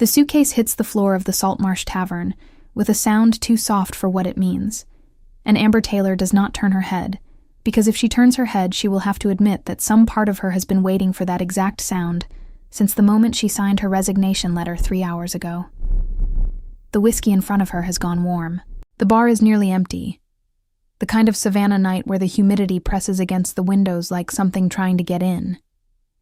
The suitcase hits the floor of the Saltmarsh Tavern with a sound too soft for what it means, and Amber Taylor does not turn her head, because if she turns her head, she will have to admit that some part of her has been waiting for that exact sound since the moment she signed her resignation letter 3 hours ago. The whiskey in front of her has gone warm. The bar is nearly empty, the kind of Savannah night where the humidity presses against the windows like something trying to get in,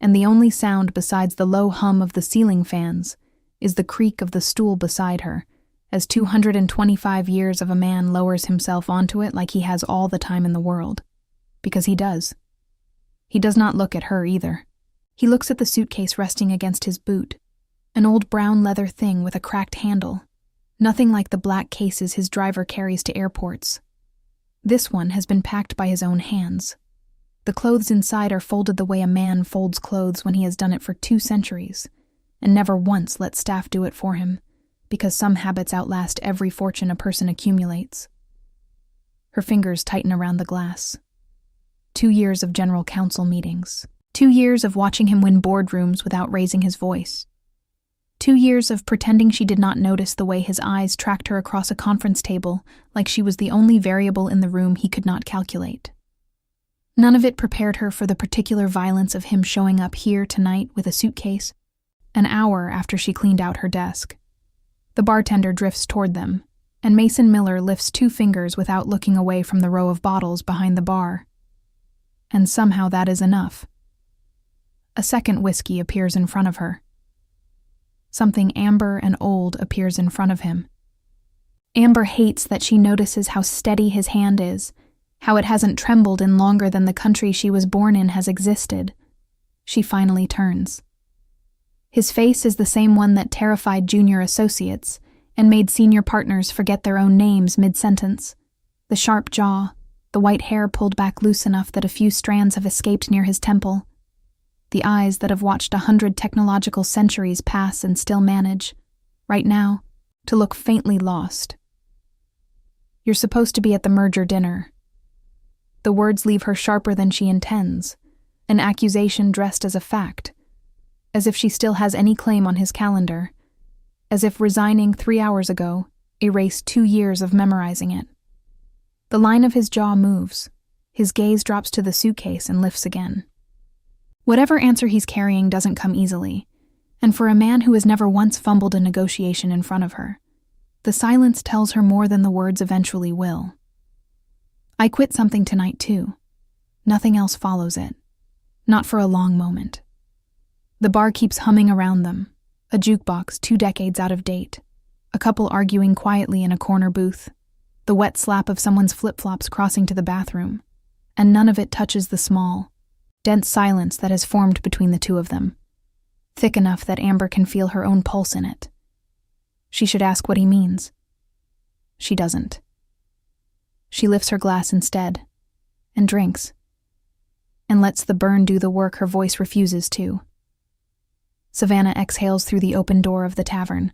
and the only sound besides the low hum of the ceiling fans is the creak of the stool beside her, as 225 years of a man lowers himself onto it like he has all the time in the world. Because he does. He does not look at her either. He looks at the suitcase resting against his boot, an old brown leather thing with a cracked handle, nothing like the black cases his driver carries to airports. This one has been packed by his own hands. The clothes inside are folded the way a man folds clothes when he has done it for 2 centuries, and never once let staff do it for him, because some habits outlast every fortune a person accumulates. Her fingers tighten around the glass. 2 years of general counsel meetings. 2 years of watching him win boardrooms without raising his voice. 2 years of pretending she did not notice the way his eyes tracked her across a conference table like she was the only variable in the room he could not calculate. None of it prepared her for the particular violence of him showing up here tonight with a suitcase, an hour after she cleaned out her desk. The bartender drifts toward them, and Mason Miller lifts 2 fingers without looking away from the row of bottles behind the bar. And somehow that is enough. A second whiskey appears in front of her. Something amber and old appears in front of him. Amber hates that she notices how steady his hand is, how it hasn't trembled in longer than the country she was born in has existed. She finally turns. His face is the same one that terrified junior associates and made senior partners forget their own names mid-sentence. The sharp jaw, the white hair pulled back loose enough that a few strands have escaped near his temple. The eyes that have watched 100 technological centuries pass and still manage, right now, to look faintly lost. You're supposed to be at the merger dinner. The words leave her sharper than she intends, an accusation dressed as a fact, as if she still has any claim on his calendar, as if resigning 3 hours ago erased 2 years of memorizing it. The line of his jaw moves, his gaze drops to the suitcase and lifts again. Whatever answer he's carrying doesn't come easily, and for a man who has never once fumbled a negotiation in front of her, the silence tells her more than the words eventually will. I quit something tonight too. Nothing else follows it. Not for a long moment. The bar keeps humming around them, a jukebox 2 decades out of date, a couple arguing quietly in a corner booth, the wet slap of someone's flip-flops crossing to the bathroom, and none of it touches the small, dense silence that has formed between the two of them, thick enough that Amber can feel her own pulse in it. She should ask what he means. She doesn't. She lifts her glass instead, and drinks, and lets the burn do the work her voice refuses to. Savannah exhales through the open door of the tavern,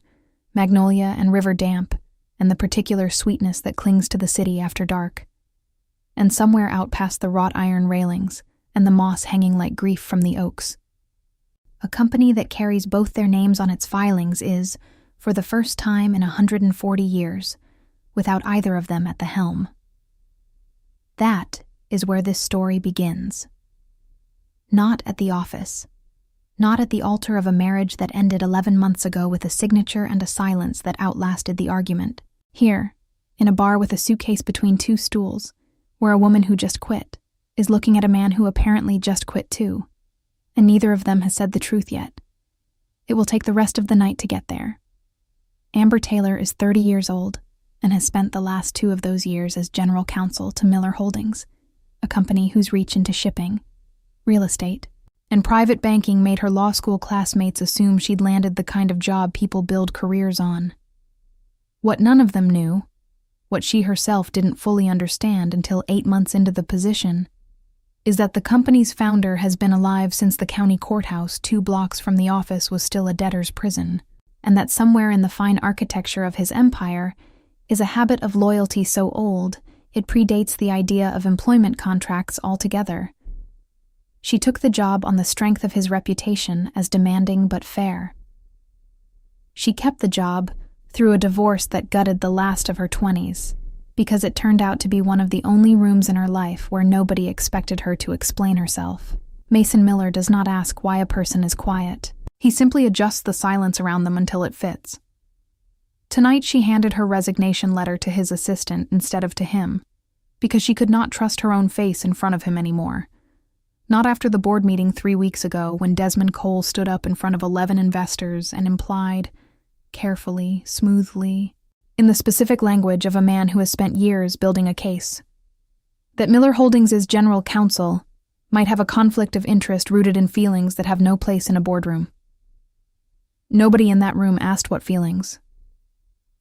magnolia and river damp, and the particular sweetness that clings to the city after dark. And somewhere out past the wrought iron railings, and the moss hanging like grief from the oaks, a company that carries both their names on its filings is, for the first time in 140 years, without either of them at the helm. That is where this story begins. Not at the office. Not at the altar of a marriage that ended 11 months ago with a signature and a silence that outlasted the argument. Here, in a bar with a suitcase between 2 stools, where a woman who just quit is looking at a man who apparently just quit too, and neither of them has said the truth yet. It will take the rest of the night to get there. Amber Taylor is 30 years old and has spent the last 2 of those years as general counsel to Miller Holdings, a company whose reach into shipping, real estate, and private banking made her law school classmates assume she'd landed the kind of job people build careers on. What none of them knew, what she herself didn't fully understand until 8 months into the position, is that the company's founder has been alive since the county courthouse 2 blocks from the office was still a debtor's prison, and that somewhere in the fine architecture of his empire is a habit of loyalty so old it predates the idea of employment contracts altogether. She took the job on the strength of his reputation as demanding but fair. She kept the job through a divorce that gutted the last of her 20s, because it turned out to be one of the only rooms in her life where nobody expected her to explain herself. Mason Miller does not ask why a person is quiet. He simply adjusts the silence around them until it fits. Tonight she handed her resignation letter to his assistant instead of to him, because she could not trust her own face in front of him anymore. Not after the board meeting 3 weeks ago when Desmond Cole stood up in front of 11 investors and implied, carefully, smoothly, in the specific language of a man who has spent years building a case, that Miller Holdings' general counsel might have a conflict of interest rooted in feelings that have no place in a boardroom. Nobody in that room asked what feelings.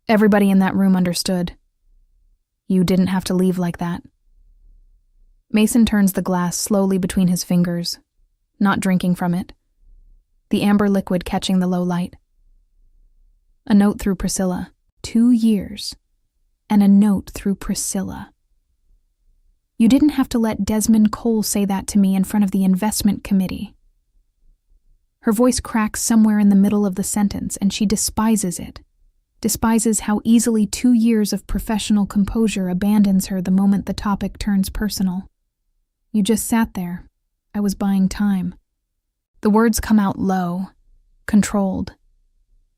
Everybody in that room understood. You didn't have to leave like that. Mason turns the glass slowly between his fingers, not drinking from it, the amber liquid catching the low light. A note through Priscilla. 2 years. And a note through Priscilla. You didn't have to let Desmond Cole say that to me in front of the investment committee. Her voice cracks somewhere in the middle of the sentence, and she despises it. Despises how easily 2 years of professional composure abandons her the moment the topic turns personal. You just sat there. I was buying time. The words come out low, controlled.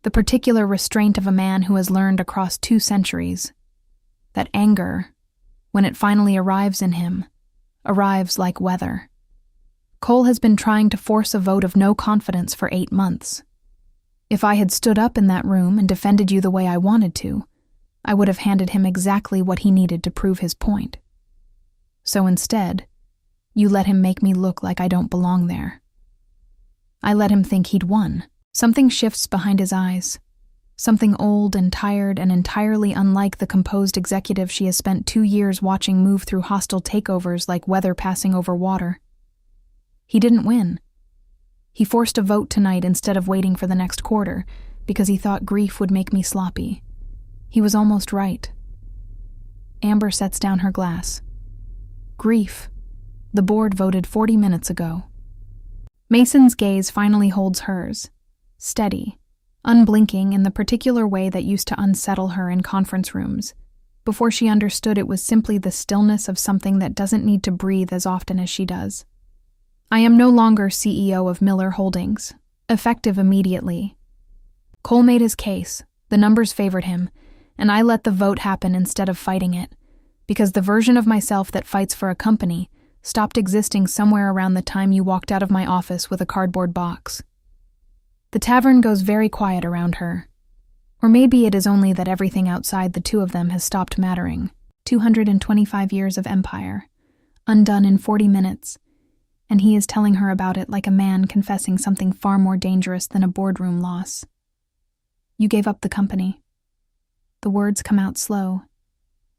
The particular restraint of a man who has learned across 2 centuries. That anger, when it finally arrives in him, arrives like weather. Cole has been trying to force a vote of no confidence for 8 months. If I had stood up in that room and defended you the way I wanted to, I would have handed him exactly what he needed to prove his point. So instead, you let him make me look like I don't belong there. I let him think he'd won. Something shifts behind his eyes. Something old and tired and entirely unlike the composed executive she has spent 2 years watching move through hostile takeovers like weather passing over water. He didn't win. He forced a vote tonight instead of waiting for the next quarter because he thought grief would make me sloppy. He was almost right. Amber sets down her glass. Grief. The board voted 40 minutes ago. Mason's gaze finally holds hers, steady, unblinking in the particular way that used to unsettle her in conference rooms, before she understood it was simply the stillness of something that doesn't need to breathe as often as she does. I am no longer CEO of Miller Holdings, effective immediately. Cole made his case, the numbers favored him, and I let the vote happen instead of fighting it, because the version of myself that fights for a company stopped existing somewhere around the time you walked out of my office with a cardboard box. The tavern goes very quiet around her. Or maybe it is only that everything outside the 2 of them has stopped mattering. 225 years of empire, undone in 40 minutes, and he is telling her about it like a man confessing something far more dangerous than a boardroom loss. You gave up the company. The words come out slow,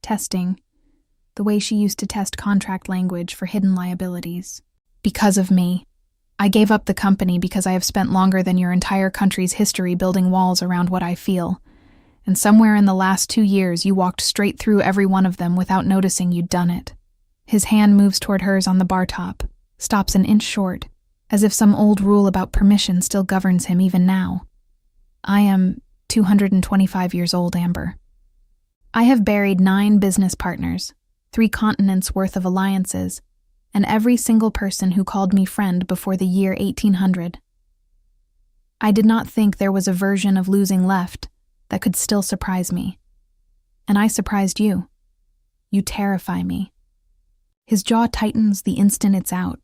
testing, the way she used to test contract language for hidden liabilities. Because of me. I gave up the company because I have spent longer than your entire country's history building walls around what I feel. And somewhere in the last 2 years you walked straight through every one of them without noticing you'd done it. His hand moves toward hers on the bar top, stops an inch short, as if some old rule about permission still governs him even now. I am 225 years old, Amber. I have buried 9 business partners, 3 continents worth of alliances, and every single person who called me friend before the year 1800. I did not think there was a version of losing left that could still surprise me. And I surprised you. You terrify me. His jaw tightens the instant it's out.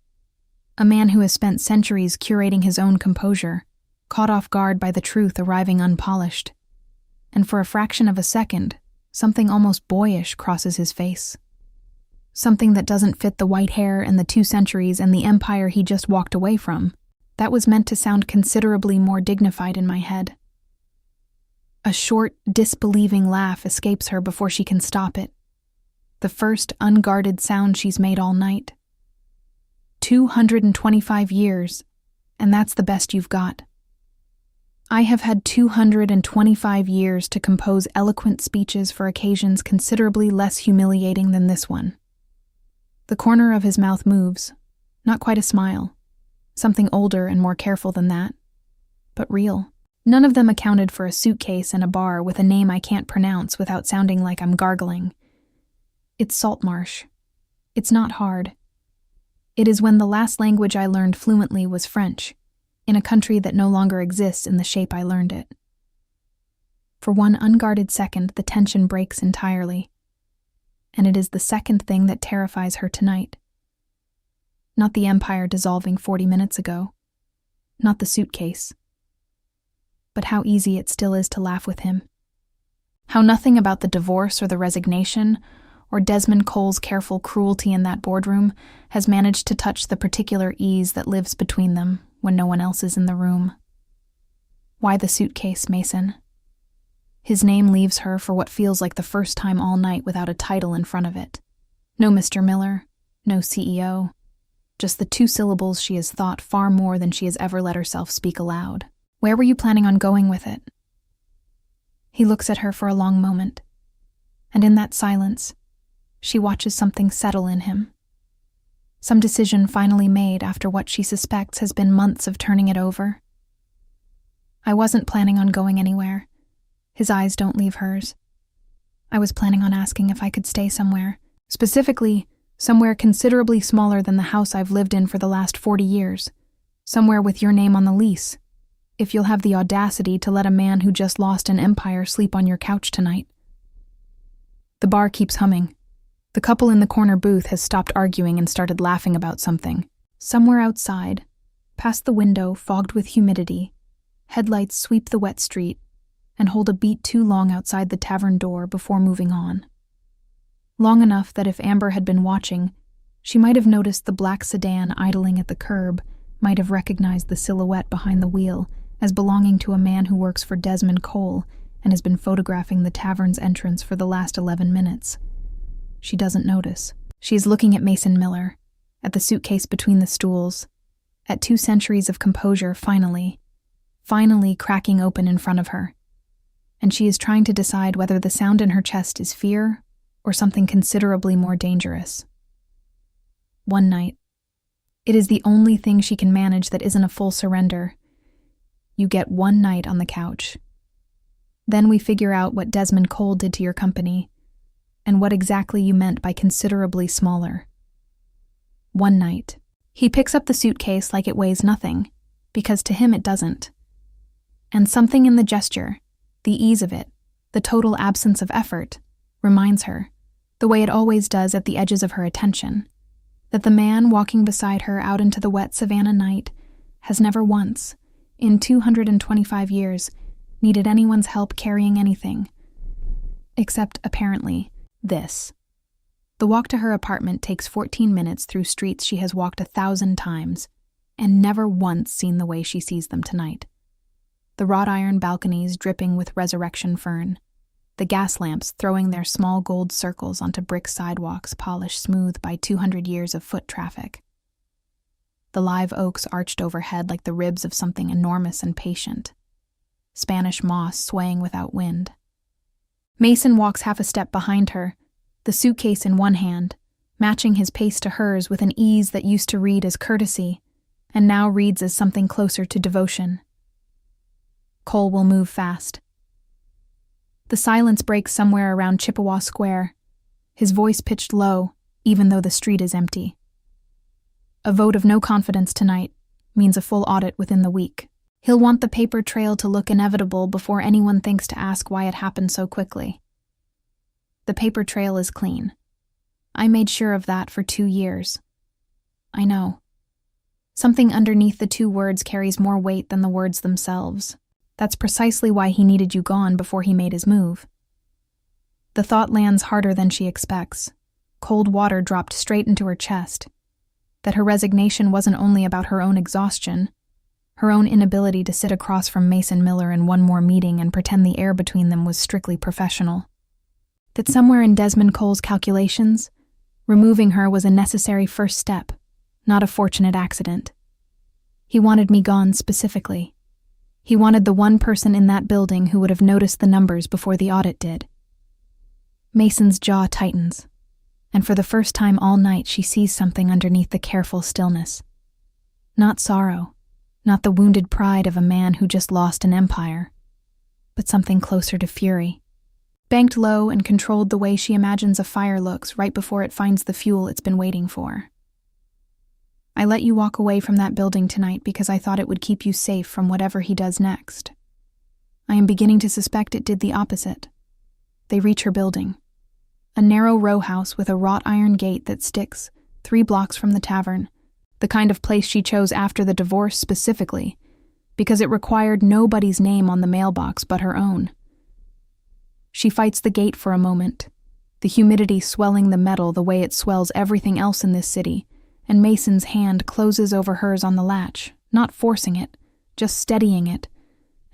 A man who has spent centuries curating his own composure, caught off guard by the truth arriving unpolished. And for a fraction of a second, something almost boyish crosses his face. Something that doesn't fit the white hair and the 2 centuries and the empire he just walked away from. That was meant to sound considerably more dignified in my head. A short, disbelieving laugh escapes her before she can stop it. The first unguarded sound she's made all night. 225 years, and that's the best you've got. I have had 225 years to compose eloquent speeches for occasions considerably less humiliating than this one. The corner of his mouth moves, not quite a smile, something older and more careful than that, but real. None of them accounted for a suitcase and a bar with a name I can't pronounce without sounding like I'm gargling. It's Saltmarsh. It's not hard. It is when the last language I learned fluently was French, in a country that no longer exists in the shape I learned it. For one unguarded second, the tension breaks entirely, and it is the second thing that terrifies her tonight. Not the empire dissolving 40 minutes ago, not the suitcase, but how easy it still is to laugh with him. How nothing about the divorce or the resignation or Desmond Cole's careful cruelty in that boardroom has managed to touch the particular ease that lives between them when no one else is in the room. Why the suitcase, Mason? His name leaves her for what feels like the first time all night without a title in front of it. No Mr. Miller, no CEO, just the two syllables she has thought far more than she has ever let herself speak aloud. Where were you planning on going with it? He looks at her for a long moment, and in that silence, she watches something settle in him. Some decision finally made after what she suspects has been months of turning it over. I wasn't planning on going anywhere. His eyes don't leave hers. I was planning on asking if I could stay somewhere, specifically, somewhere considerably smaller than the house I've lived in for the last 40 years, somewhere with your name on the lease, if you'll have the audacity to let a man who just lost an empire sleep on your couch tonight. The bar keeps humming. The couple in the corner booth has stopped arguing and started laughing about something. Somewhere outside, past the window fogged with humidity, headlights sweep the wet street and hold a beat too long outside the tavern door before moving on. Long enough that if Amber had been watching, she might have noticed the black sedan idling at the curb, might have recognized the silhouette behind the wheel as belonging to a man who works for Desmond Cole and has been photographing the tavern's entrance for the last 11 minutes. She doesn't notice. She's looking at Mason Miller, at the suitcase between the stools, at 2 centuries of composure finally cracking open in front of her. And she is trying to decide whether the sound in her chest is fear or something considerably more dangerous. One night. It is the only thing she can manage that isn't a full surrender. You get one night on the couch. Then we figure out what Desmond Cole did to your company, and what exactly you meant by considerably smaller. One night. He picks up the suitcase like it weighs nothing, because to him it doesn't. And something in the gesture, the ease of it, the total absence of effort, reminds her, the way it always does at the edges of her attention, that the man walking beside her out into the wet Savannah night has never once, in 225 years, needed anyone's help carrying anything. Except, apparently, this. The walk to her apartment takes 14 minutes through streets she has walked 1,000 times, and never once seen the way she sees them tonight. The wrought iron balconies dripping with resurrection fern, the gas lamps throwing their small gold circles onto brick sidewalks polished smooth by 200 years of foot traffic. The live oaks arched overhead like the ribs of something enormous and patient. Spanish moss swaying without wind. Mason walks half a step behind her, the suitcase in one hand, matching his pace to hers with an ease that used to read as courtesy, and now reads as something closer to devotion. Cole will move fast. The silence breaks somewhere around Chippewa Square, his voice pitched low, even though the street is empty. A vote of no confidence tonight means a full audit within the week. He'll want the paper trail to look inevitable before anyone thinks to ask why it happened so quickly. The paper trail is clean. I made sure of that for 2 years. I know. Something underneath the 2 words carries more weight than the words themselves. That's precisely why he needed you gone before he made his move. The thought lands harder than she expects. Cold water dropped straight into her chest. That her resignation wasn't only about her own exhaustion, her own inability to sit across from Mason Miller in one more meeting and pretend the air between them was strictly professional. That somewhere in Desmond Cole's calculations, removing her was a necessary first step, not a fortunate accident. He wanted me gone specifically. He wanted the one person in that building who would have noticed the numbers before the audit did. Mason's jaw tightens, and for the first time all night she sees something underneath the careful stillness. Not sorrow, Not the wounded pride of a man who just lost an empire, but something closer to fury. Banked low and controlled the way she imagines a fire looks right before it finds the fuel it's been waiting for. I let you walk away from that building tonight because I thought it would keep you safe from whatever he does next. I am beginning to suspect it did the opposite. They reach her building. A narrow row house with a wrought iron gate that sticks 3 blocks from the tavern, the kind of place she chose after the divorce specifically, because it required nobody's name on the mailbox but her own. She fights the gate for a moment, the humidity swelling the metal the way it swells everything else in this city, and Mason's hand closes over hers on the latch, not forcing it, just steadying it,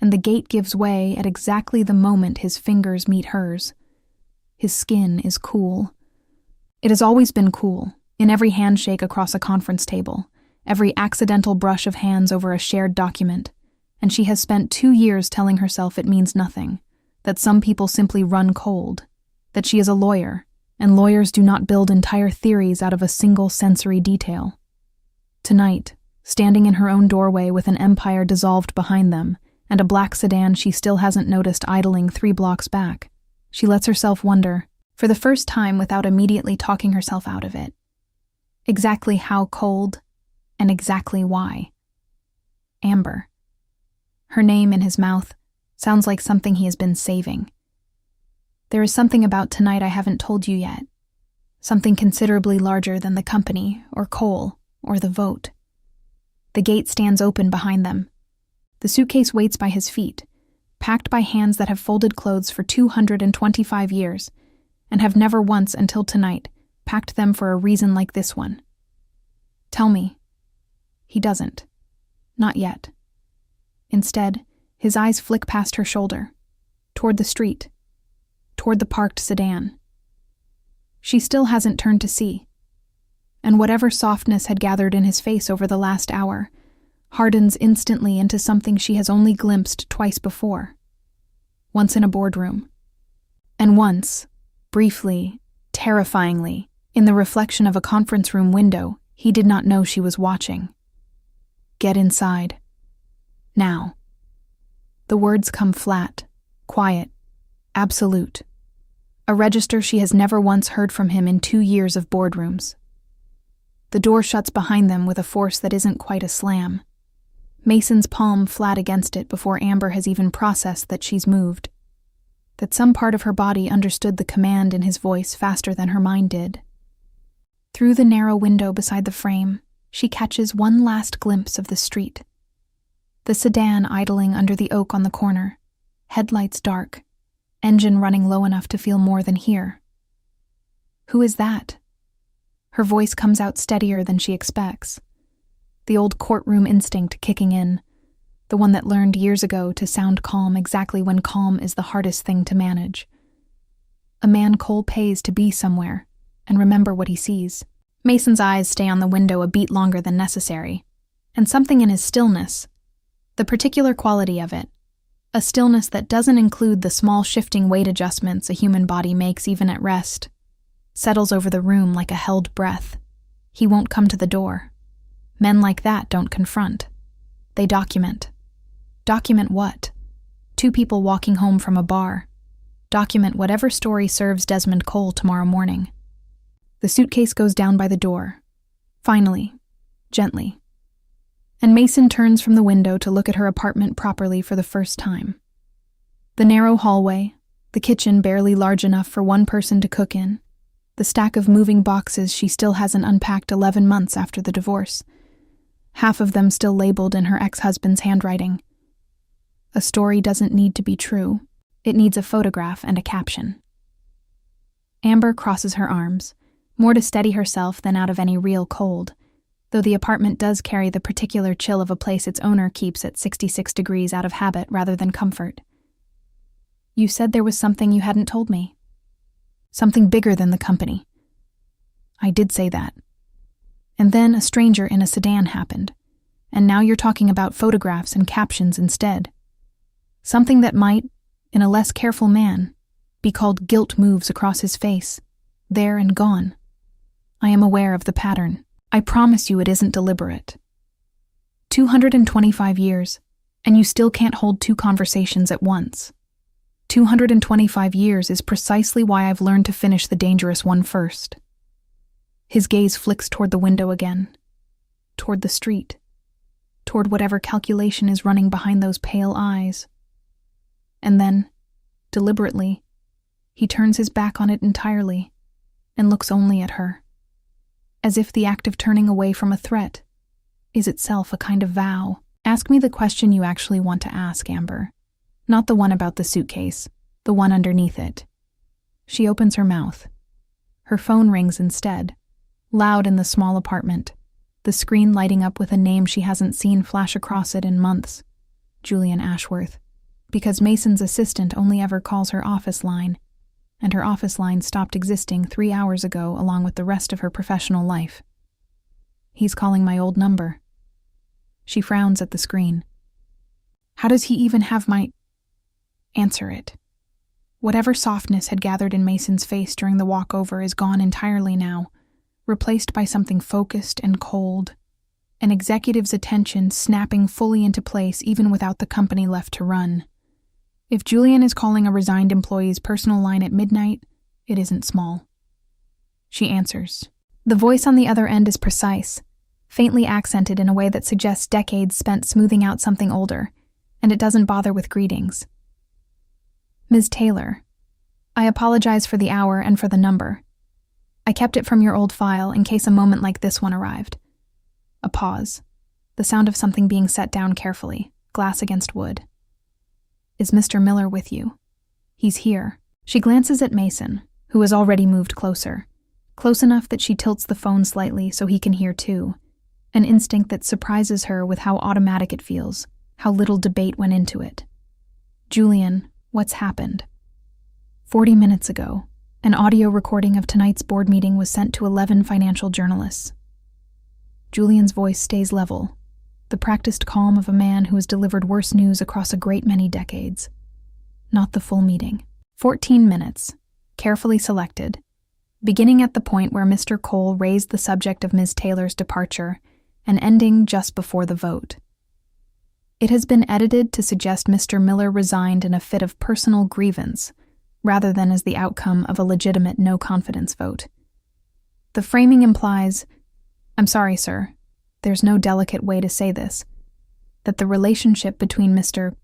and the gate gives way at exactly the moment his fingers meet hers. His skin is cool. It has always been cool, in every handshake across a conference table, every accidental brush of hands over a shared document, and she has spent 2 years telling herself it means nothing, that some people simply run cold, that she is a lawyer, and lawyers do not build entire theories out of a single sensory detail. Tonight, standing in her own doorway with an empire dissolved behind them, and a black sedan she still hasn't noticed idling 3 blocks back, she lets herself wonder, for the first time without immediately talking herself out of it, exactly how cold, and exactly why. Amber. Her name in his mouth sounds like something he has been saving. There is something about tonight I haven't told you yet. Something considerably larger than the company, or Cole, or the vote. The gate stands open behind them. The suitcase waits by his feet, packed by hands that have folded clothes for 225 years, and have never once until tonight packed them for a reason like this one. Tell me. He doesn't. Not yet. Instead, his eyes flick past her shoulder, toward the street, toward the parked sedan. She still hasn't turned to see, and whatever softness had gathered in his face over the last hour hardens instantly into something she has only glimpsed twice before. Once in a boardroom, and once, briefly, terrifyingly, in the reflection of a conference room window he did not know she was watching. Get inside. Now. The words come flat, quiet, absolute. A register she has never once heard from him in 2 years of boardrooms. The door shuts behind them with a force that isn't quite a slam. Mason's palm flat against it before Amber has even processed that she's moved. That some part of her body understood the command in his voice faster than her mind did. Through the narrow window beside the frame, she catches one last glimpse of the street. The sedan idling under the oak on the corner, headlights dark, engine running low enough to feel more than hear. Who is that? Her voice comes out steadier than she expects. The old courtroom instinct kicking in, the one that learned years ago to sound calm exactly when calm is the hardest thing to manage. A man Cole pays to be somewhere and remember what he sees. Mason's eyes stay on the window a beat longer than necessary, and something in his stillness, the particular quality of it, a stillness that doesn't include the small shifting weight adjustments a human body makes even at rest, settles over the room like a held breath. He won't come to the door. Men like that don't confront. They document. Document what? 2 people walking home from a bar. Document whatever story serves Desmond Cole tomorrow morning. The suitcase goes down by the door. Finally. Gently. And Mason turns from the window to look at her apartment properly for the first time. The narrow hallway, the kitchen barely large enough for one person to cook in, the stack of moving boxes she still hasn't unpacked 11 months after the divorce, half of them still labeled in her ex-husband's handwriting. A story doesn't need to be true. It needs a photograph and a caption. Amber crosses her arms, more to steady herself than out of any real cold, though the apartment does carry the particular chill of a place its owner keeps at 66 degrees out of habit rather than comfort. You said there was something you hadn't told me. Something bigger than the company. I did say that. And then a stranger in a sedan happened, and now you're talking about photographs and captions instead. Something that might, in a less careful man, be called guilt moves across his face, there and gone. I am aware of the pattern. I promise you it isn't deliberate. 225 years, and you still can't hold two conversations at once. 225 years is precisely why I've learned to finish the dangerous one first. His gaze flicks toward the window again, toward the street, toward whatever calculation is running behind those pale eyes. And then, deliberately, he turns his back on it entirely and looks only at her, as if the act of turning away from a threat is itself a kind of vow. Ask me the question you actually want to ask, Amber. Not the one about the suitcase, the one underneath it. She opens her mouth. Her phone rings instead, loud in the small apartment, the screen lighting up with a name she hasn't seen flash across it in months. Julian Ashworth. Because Mason's assistant only ever calls her office line, and her office line stopped existing 3 hours ago along with the rest of her professional life. He's calling my old number. She frowns at the screen. How does he even have my... Answer it. Whatever softness had gathered in Mason's face during the walkover is gone entirely now, replaced by something focused and cold, an executive's attention snapping fully into place even without the company left to run. If Julian is calling a resigned employee's personal line at midnight, it isn't small. She answers. The voice on the other end is precise, faintly accented in a way that suggests decades spent smoothing out something older, and it doesn't bother with greetings. Ms. Taylor, I apologize for the hour and for the number. I kept it from your old file in case a moment like this one arrived. A pause, the sound of something being set down carefully, glass against wood. Is Mr. Miller with you? He's here. She glances at Mason, who has already moved closer, close enough that she tilts the phone slightly so he can hear too, an instinct that surprises her with how automatic it feels, how little debate went into it. Julian, what's happened? 40 minutes ago, an audio recording of tonight's board meeting was sent to 11 financial journalists. Julian's voice stays level, the practiced calm of a man who has delivered worse news across a great many decades. Not the full meeting. 14 minutes, carefully selected, beginning at the point where Mr. Cole raised the subject of Ms. Taylor's departure and ending just before the vote. It has been edited to suggest Mr. Miller resigned in a fit of personal grievance, rather than as the outcome of a legitimate no-confidence vote. The framing implies, I'm sorry, sir, there's no delicate way to say this, that the relationship between Mr.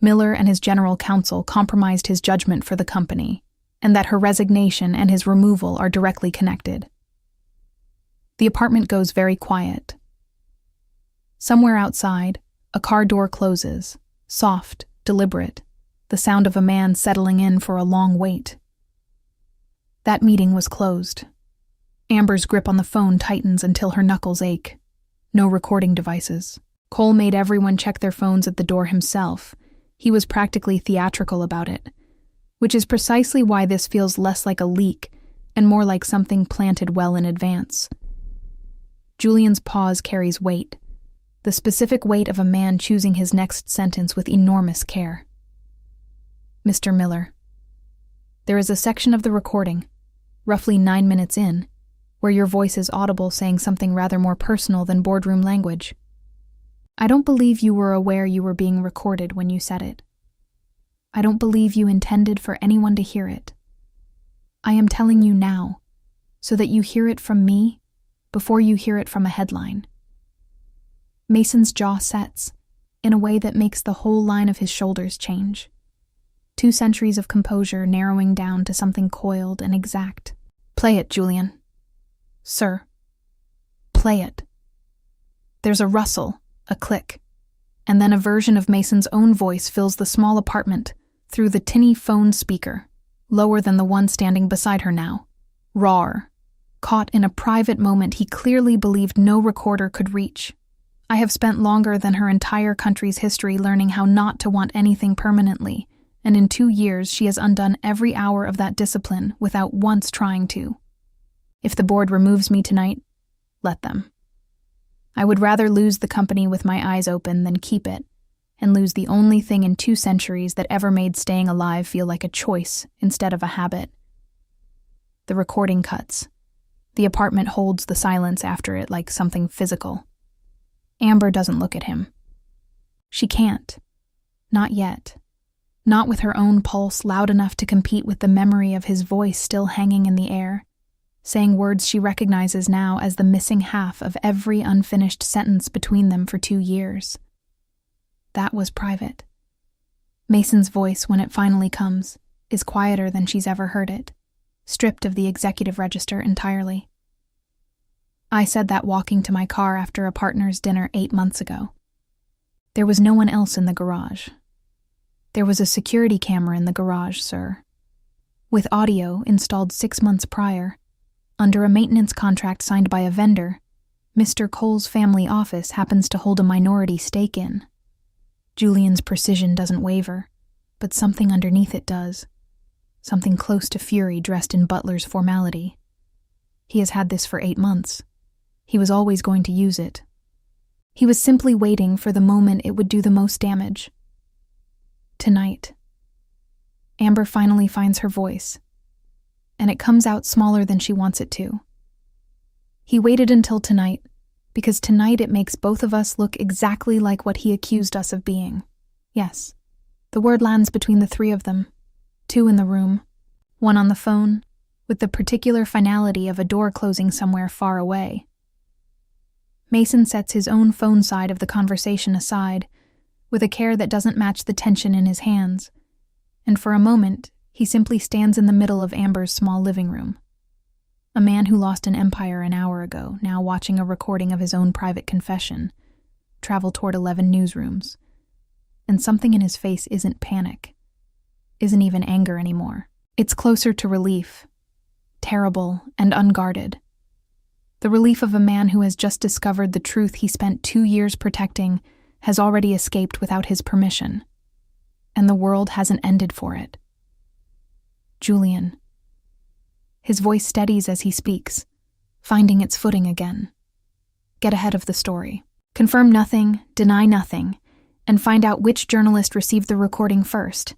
Miller and his general counsel compromised his judgment for the company, and that her resignation and his removal are directly connected. The apartment goes very quiet. Somewhere outside, a car door closes, soft, deliberate, the sound of a man settling in for a long wait. That meeting was closed. Amber's grip on the phone tightens until her knuckles ache. No recording devices. Cole made everyone check their phones at the door himself. He was practically theatrical about it, which is precisely why this feels less like a leak and more like something planted well in advance. Julian's pause carries weight, the specific weight of a man choosing his next sentence with enormous care. Mr. Miller. There is a section of the recording, roughly 9 minutes in, where your voice is audible saying something rather more personal than boardroom language. I don't believe you were aware you were being recorded when you said it. I don't believe you intended for anyone to hear it. I am telling you now, so that you hear it from me before you hear it from a headline. Mason's jaw sets, in a way that makes the whole line of his shoulders change. 2 centuries of composure narrowing down to something coiled and exact. Play it, Julian. Sir. Play it. There's a rustle, a click, and then a version of Mason's own voice fills the small apartment through the tinny phone speaker, lower than the one standing beside her now. Raw, caught in a private moment he clearly believed no recorder could reach. I have spent longer than her entire country's history learning how not to want anything permanently, and in 2 years she has undone every hour of that discipline without once trying to. If the board removes me tonight, let them. I would rather lose the company with my eyes open than keep it, and lose the only thing in 2 centuries that ever made staying alive feel like a choice instead of a habit. The recording cuts. The apartment holds the silence after it like something physical. Amber doesn't look at him. She can't. Not yet. Not with her own pulse loud enough to compete with the memory of his voice still hanging in the air, saying words she recognizes now as the missing half of every unfinished sentence between them for 2 years. That was private. Mason's voice, when it finally comes, is quieter than she's ever heard it, stripped of the executive register entirely. I said that walking to my car after a partner's dinner 8 months ago. There was no one else in the garage. There was a security camera in the garage, sir, with audio installed 6 months prior, under a maintenance contract signed by a vendor Mr. Cole's family office happens to hold a minority stake in. Julian's precision doesn't waver, but something underneath it does. Something close to fury dressed in butler's formality. He has had this for 8 months. He was always going to use it. He was simply waiting for the moment it would do the most damage. Tonight. Amber finally finds her voice, and it comes out smaller than she wants it to. He waited until tonight, because tonight it makes both of us look exactly like what he accused us of being. Yes, the word lands between the 3 of them, 2 in the room, 1 on the phone, with the particular finality of a door closing somewhere far away. Mason sets his own phone side of the conversation aside, with a care that doesn't match the tension in his hands, and for a moment, he simply stands in the middle of Amber's small living room. A man who lost an empire an hour ago, now watching a recording of his own private confession, travel toward 11 newsrooms. And something in his face isn't panic, isn't even anger anymore. It's closer to relief, terrible and unguarded. The relief of a man who has just discovered the truth he spent 2 years protecting has already escaped without his permission, and the world hasn't ended for it. Julian. His voice steadies as he speaks, finding its footing again. Get ahead of the story. Confirm nothing, deny nothing, and find out which journalist received the recording first.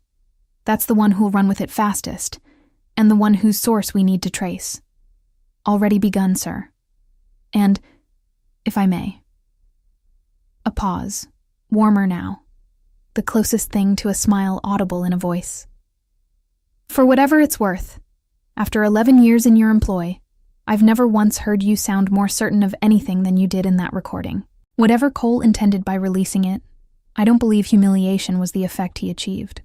That's the one who'll run with it fastest, and the one whose source we need to trace. Already begun, sir. And, if I may. A pause, warmer now, the closest thing to a smile audible in a voice. For whatever it's worth, after 11 years in your employ, I've never once heard you sound more certain of anything than you did in that recording. Whatever Cole intended by releasing it, I don't believe humiliation was the effect he achieved.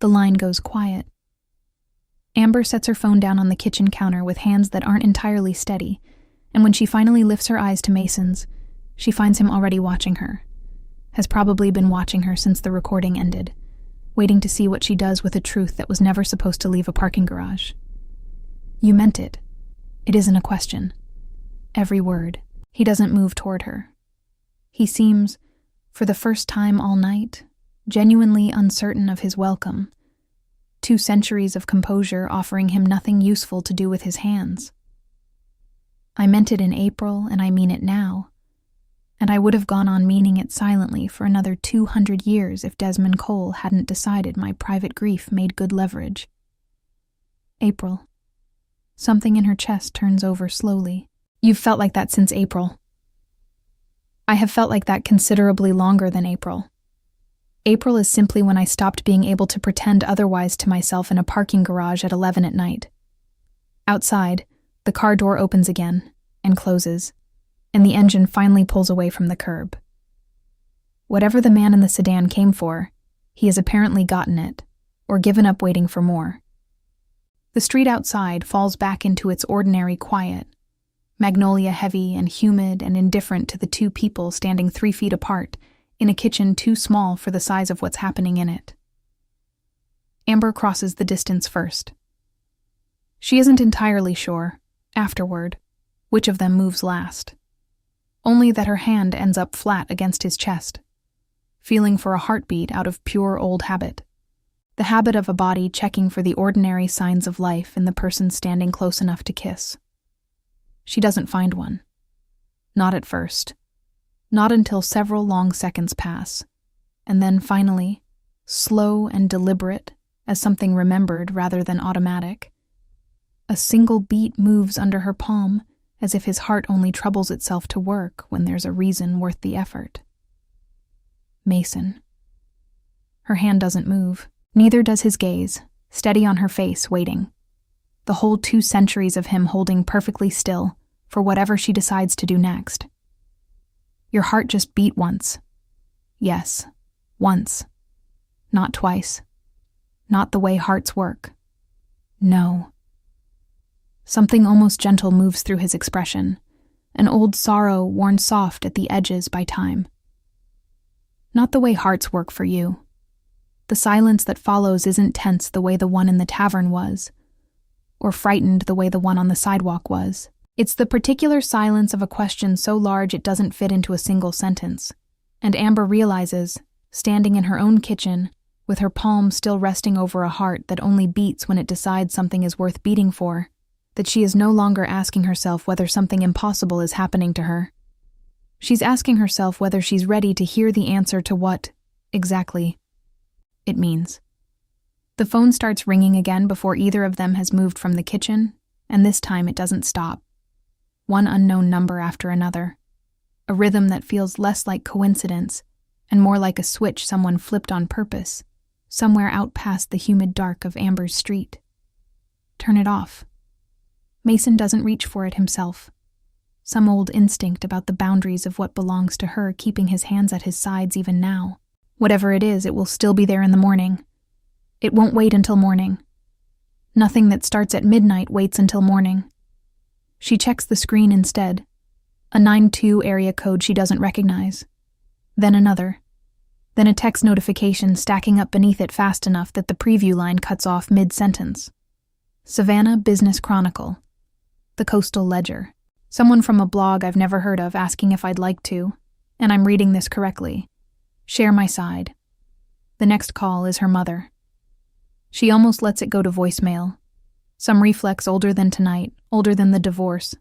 The line goes quiet. Amber sets her phone down on the kitchen counter with hands that aren't entirely steady, and when she finally lifts her eyes to Mason's, she finds him already watching her. Has probably been watching her since the recording ended, waiting to see what she does with a truth that was never supposed to leave a parking garage. You meant it. It isn't a question. Every word. He doesn't move toward her. He seems, for the first time all night, genuinely uncertain of his welcome. 2 centuries of composure offering him nothing useful to do with his hands. I meant it in April, and I mean it now. And I would have gone on meaning it silently for another 200 years if Desmond Cole hadn't decided my private grief made good leverage. April. Something in her chest turns over slowly. You've felt like that since April. I have felt like that considerably longer than April. April is simply when I stopped being able to pretend otherwise to myself in a parking garage at 11 at night. Outside, the car door opens again and closes, and the engine finally pulls away from the curb. Whatever the man in the sedan came for, he has apparently gotten it, or given up waiting for more. The street outside falls back into its ordinary quiet, magnolia heavy and humid and indifferent to the 2 people standing 3 feet apart in a kitchen too small for the size of what's happening in it. Amber crosses the distance first. She isn't entirely sure, afterward, which of them moves last. Only that her hand ends up flat against his chest, feeling for a heartbeat out of pure old habit. The habit of a body checking for the ordinary signs of life in the person standing close enough to kiss. She doesn't find one. Not at first. Not until several long seconds pass, and then finally, slow and deliberate, as something remembered rather than automatic, a single beat moves under her palm, as if his heart only troubles itself to work when there's a reason worth the effort. Mason. Her hand doesn't move, neither does his gaze, steady on her face, waiting. The whole 2 centuries of him holding perfectly still for whatever she decides to do next. Your heart just beat once. Yes, once. Not twice. Not the way hearts work. No. Something almost gentle moves through his expression, an old sorrow worn soft at the edges by time. Not the way hearts work for you. The silence that follows isn't tense the way the one in the tavern was, or frightened the way the one on the sidewalk was. It's the particular silence of a question so large it doesn't fit into a single sentence, and Amber realizes, standing in her own kitchen, with her palm still resting over a heart that only beats when it decides something is worth beating for, that she is no longer asking herself whether something impossible is happening to her. She's asking herself whether she's ready to hear the answer to what, exactly, it means. The phone starts ringing again before either of them has moved from the kitchen, and this time it doesn't stop. One unknown number after another. A rhythm that feels less like coincidence and more like a switch someone flipped on purpose, somewhere out past the humid dark of Amber's street. Turn it off. Mason doesn't reach for it himself. Some old instinct about the boundaries of what belongs to her keeping his hands at his sides even now. Whatever it is, it will still be there in the morning. It won't wait until morning. Nothing that starts at midnight waits until morning. She checks the screen instead. A 92 area code she doesn't recognize. Then another. Then a text notification stacking up beneath it fast enough that the preview line cuts off mid-sentence. Savannah Business Chronicle. The Coastal Ledger. Someone from a blog I've never heard of asking if I'd like to, and I'm reading this correctly. Share my side. The next call is her mother. She almost lets it go to voicemail. Some reflex older than tonight, older than the divorce,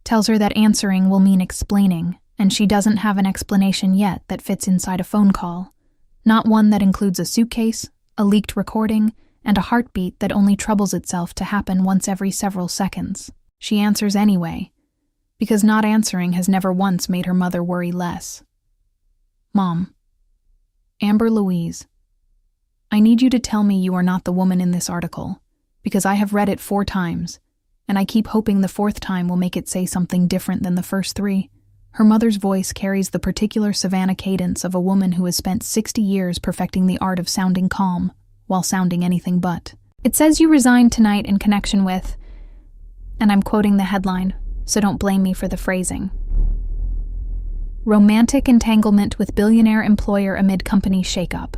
tells her that answering will mean explaining, and she doesn't have an explanation yet that fits inside a phone call. Not one that includes a suitcase, a leaked recording, and a heartbeat that only troubles itself to happen once every several seconds. She answers anyway, because not answering has never once made her mother worry less. Mom. Amber Louise. I need you to tell me you are not the woman in this article, because I have read it 4 times, and I keep hoping the 4th time will make it say something different than the first 3. Her mother's voice carries the particular Savannah cadence of a woman who has spent 60 years perfecting the art of sounding calm, while sounding anything but. It says you resigned tonight in connection with, and I'm quoting the headline, so don't blame me for the phrasing. Romantic entanglement with billionaire employer amid company shakeup.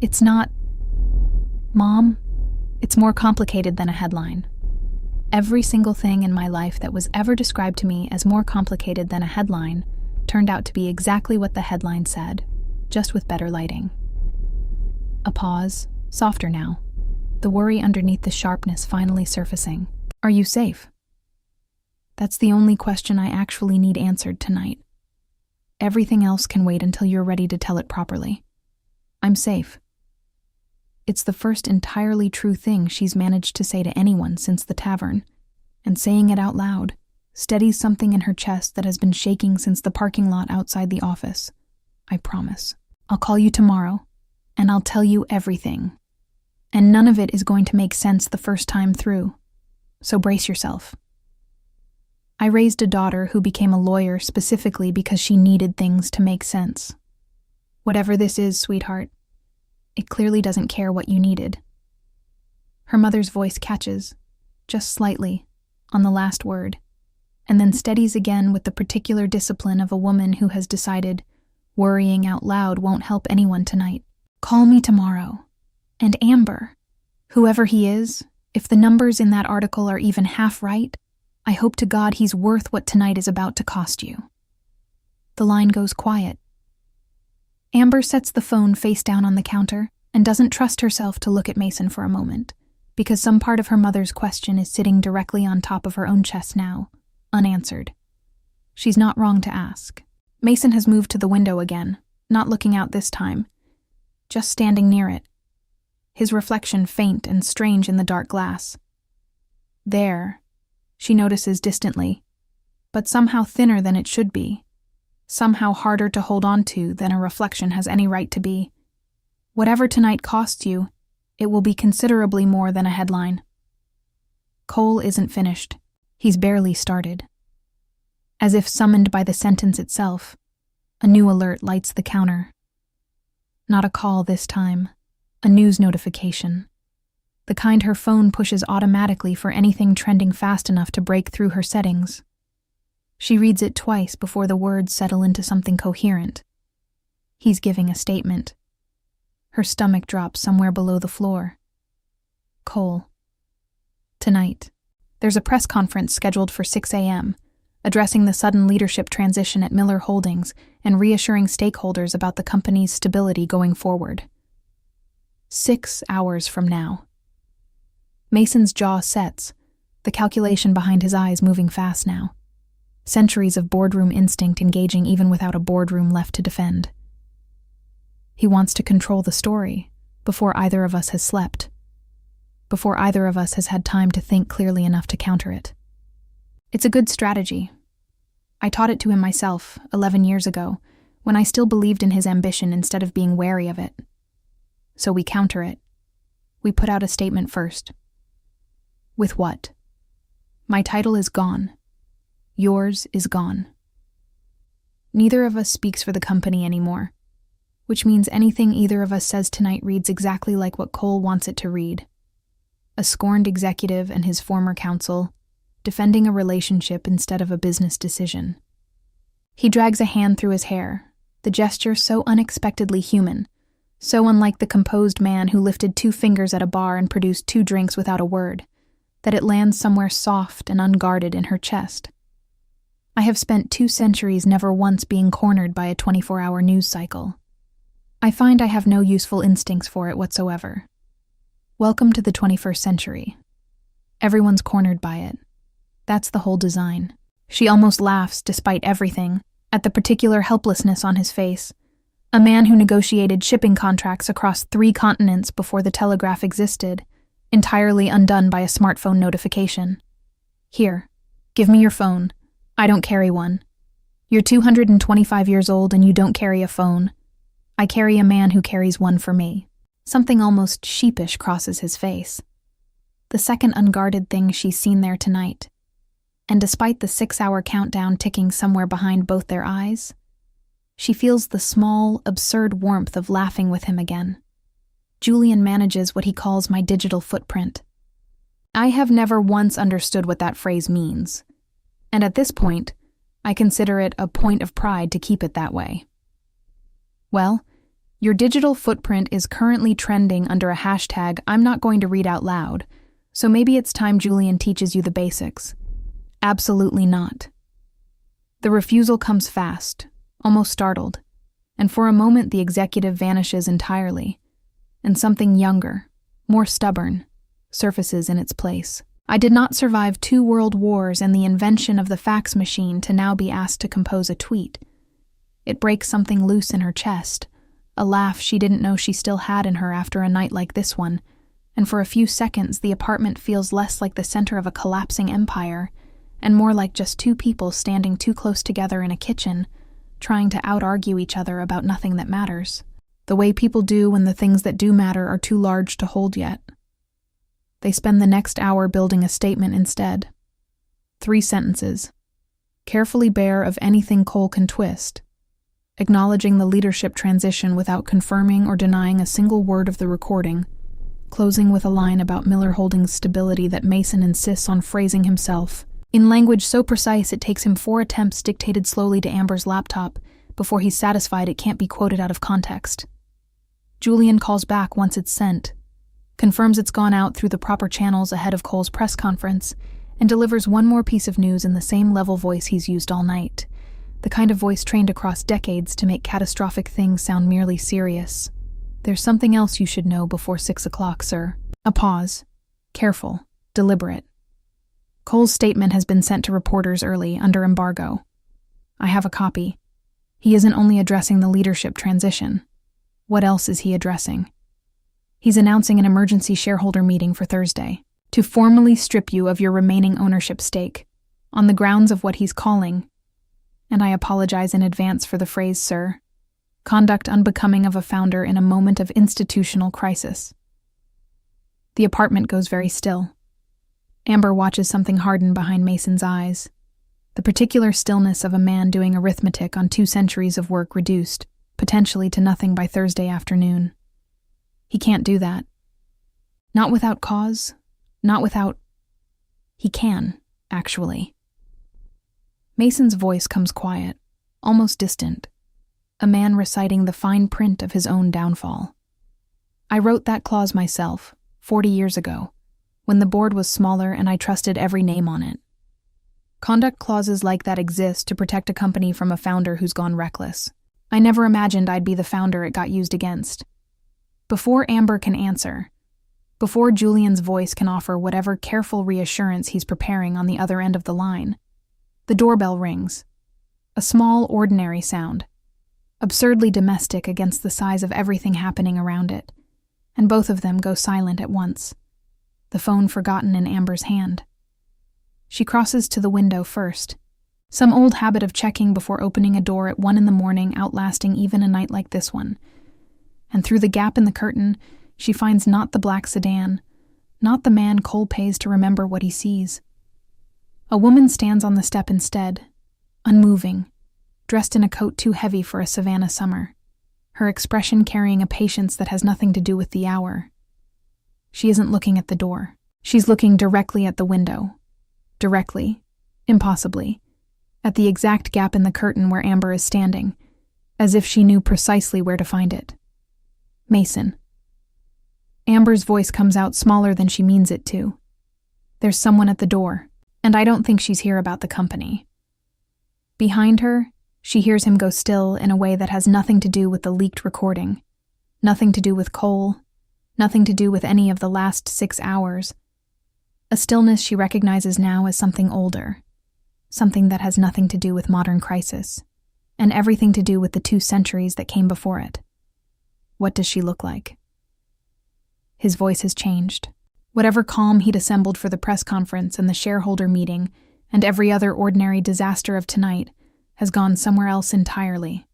It's not, Mom, it's more complicated than a headline. Every single thing in my life that was ever described to me as more complicated than a headline turned out to be exactly what the headline said, just with better lighting. A pause, softer now, the worry underneath the sharpness finally surfacing. Are you safe? That's the only question I actually need answered tonight. Everything else can wait until you're ready to tell it properly. I'm safe. It's the first entirely true thing she's managed to say to anyone since the tavern, and saying it out loud steadies something in her chest that has been shaking since the parking lot outside the office. I promise. I'll call you tomorrow, and I'll tell you everything. And none of it is going to make sense the first time through. So brace yourself. I raised a daughter who became a lawyer specifically because she needed things to make sense. Whatever this is, sweetheart, it clearly doesn't care what you needed. Her mother's voice catches, just slightly, on the last word, and then steadies again with the particular discipline of a woman who has decided worrying out loud won't help anyone tonight. Call me tomorrow. And Amber, whoever he is, if the numbers in that article are even half right, I hope to God he's worth what tonight is about to cost you. The line goes quiet. Amber sets the phone face down on the counter and doesn't trust herself to look at Mason for a moment, because some part of her mother's question is sitting directly on top of her own chest now, unanswered. She's not wrong to ask. Mason has moved to the window again, not looking out this time, just standing near it, his reflection faint and strange in the dark glass. There, she notices distantly, but somehow thinner than it should be, somehow harder to hold on to than a reflection has any right to be. Whatever tonight costs you, it will be considerably more than a headline. Cole isn't finished. He's barely started. As if summoned by the sentence itself, a new alert lights the counter. Not a call this time, a news notification. The kind her phone pushes automatically for anything trending fast enough to break through her settings. She reads it twice before the words settle into something coherent. He's giving a statement. Her stomach drops somewhere below the floor. Cole. Tonight, there's a press conference scheduled for 6 a.m., addressing the sudden leadership transition at Miller Holdings and reassuring stakeholders about the company's stability going forward. 6 hours from now. Mason's jaw sets, the calculation behind his eyes moving fast now. Centuries of boardroom instinct engaging even without a boardroom left to defend. He wants to control the story before either of us has slept, before either of us has had time to think clearly enough to counter it. It's a good strategy. I taught it to him myself 11 years ago, when I still believed in his ambition instead of being wary of it. So we counter it. We put out a statement first. With what? My title is gone. Yours is gone. Neither of us speaks for the company anymore, which means anything either of us says tonight reads exactly like what Cole wants it to read. A scorned executive and his former counsel, defending a relationship instead of a business decision. He drags a hand through his hair, the gesture so unexpectedly human, so unlike the composed man who lifted 2 fingers at a bar and produced 2 drinks without a word, that it lands somewhere soft and unguarded in her chest. I have spent 2 centuries never once being cornered by a 24-hour news cycle. I find I have no useful instincts for it whatsoever. Welcome to the 21st century. Everyone's cornered by it. That's the whole design. She almost laughs, despite everything, at the particular helplessness on his face. A man who negotiated shipping contracts across 3 continents before the telegraph existed, entirely undone by a smartphone notification. Here, give me your phone. I don't carry one. You're 225 years old and you don't carry a phone. I carry a man who carries one for me. Something almost sheepish crosses his face. The second unguarded thing she's seen there tonight. And despite the 6-hour countdown ticking somewhere behind both their eyes, she feels the small, absurd warmth of laughing with him again. Julian manages what he calls my digital footprint. I have never once understood what that phrase means, and at this point, I consider it a point of pride to keep it that way. Well, your digital footprint is currently trending under a hashtag I'm not going to read out loud, so maybe it's time Julian teaches you the basics. Absolutely not. The refusal comes fast, almost startled, and for a moment the executive vanishes entirely, and something younger, more stubborn, surfaces in its place. I did not survive 2 world wars and the invention of the fax machine to now be asked to compose a tweet. It breaks something loose in her chest, a laugh she didn't know she still had in her after a night like this one, and for a few seconds the apartment feels less like the center of a collapsing empire, and more like just 2 people standing too close together in a kitchen, trying to out-argue each other about nothing that matters. The way people do when the things that do matter are too large to hold yet. They spend the next hour building a statement instead. 3 sentences, carefully bare of anything Cole can twist, acknowledging the leadership transition without confirming or denying a single word of the recording, closing with a line about Miller Holdings' stability that Mason insists on phrasing himself, in language so precise it takes him 4 attempts dictated slowly to Amber's laptop before he's satisfied it can't be quoted out of context. Julian calls back once it's sent, confirms it's gone out through the proper channels ahead of Cole's press conference, and delivers one more piece of news in the same level voice he's used all night, the kind of voice trained across decades to make catastrophic things sound merely serious. There's something else you should know before 6 o'clock, sir. A pause. Careful. Deliberate. Cole's statement has been sent to reporters early, under embargo. I have a copy. He isn't only addressing the leadership transition. What else is he addressing? He's announcing an emergency shareholder meeting for Thursday, to formally strip you of your remaining ownership stake. on the grounds of what he's calling, and I apologize in advance for the phrase, sir, conduct unbecoming of a founder in a moment of institutional crisis. The apartment goes very still. Amber watches something harden behind Mason's eyes, the particular stillness of a man doing arithmetic on 2 centuries of work reduced, potentially to nothing by Thursday afternoon. He can't do that. Not without cause, not without... He can, actually. Mason's voice comes quiet, almost distant, a man reciting the fine print of his own downfall. I wrote that clause myself, 40 years ago, when the board was smaller and I trusted every name on it. Conduct clauses like that exist to protect a company from a founder who's gone reckless. I never imagined I'd be the founder it got used against. Before Amber can answer, before Julian's voice can offer whatever careful reassurance he's preparing on the other end of the line, the doorbell rings. A small, ordinary sound, absurdly domestic against the size of everything happening around it, and both of them go silent at once, the phone forgotten in Amber's hand. She crosses to the window first, some old habit of checking before opening a door at 1 a.m, outlasting even a night like this one. And through the gap in the curtain, she finds not the black sedan, not the man Cole pays to remember what he sees. A woman stands on the step instead, unmoving, dressed in a coat too heavy for a Savannah summer, her expression carrying a patience that has nothing to do with the hour. She isn't looking at the door. She's looking directly at the window. Directly, impossibly, at the exact gap in the curtain where Amber is standing, as if she knew precisely where to find it. Mason. Amber's voice comes out smaller than she means it to. There's someone at the door, and I don't think she's here about the company. Behind her, she hears him go still in a way that has nothing to do with the leaked recording, nothing to do with Cole, nothing to do with any of the last 6 hours. A stillness she recognizes now as something older, something that has nothing to do with modern crisis, and everything to do with the 2 centuries that came before it. What does she look like? His voice has changed. Whatever calm he'd assembled for the press conference and the shareholder meeting and every other ordinary disaster of tonight has gone somewhere else entirely.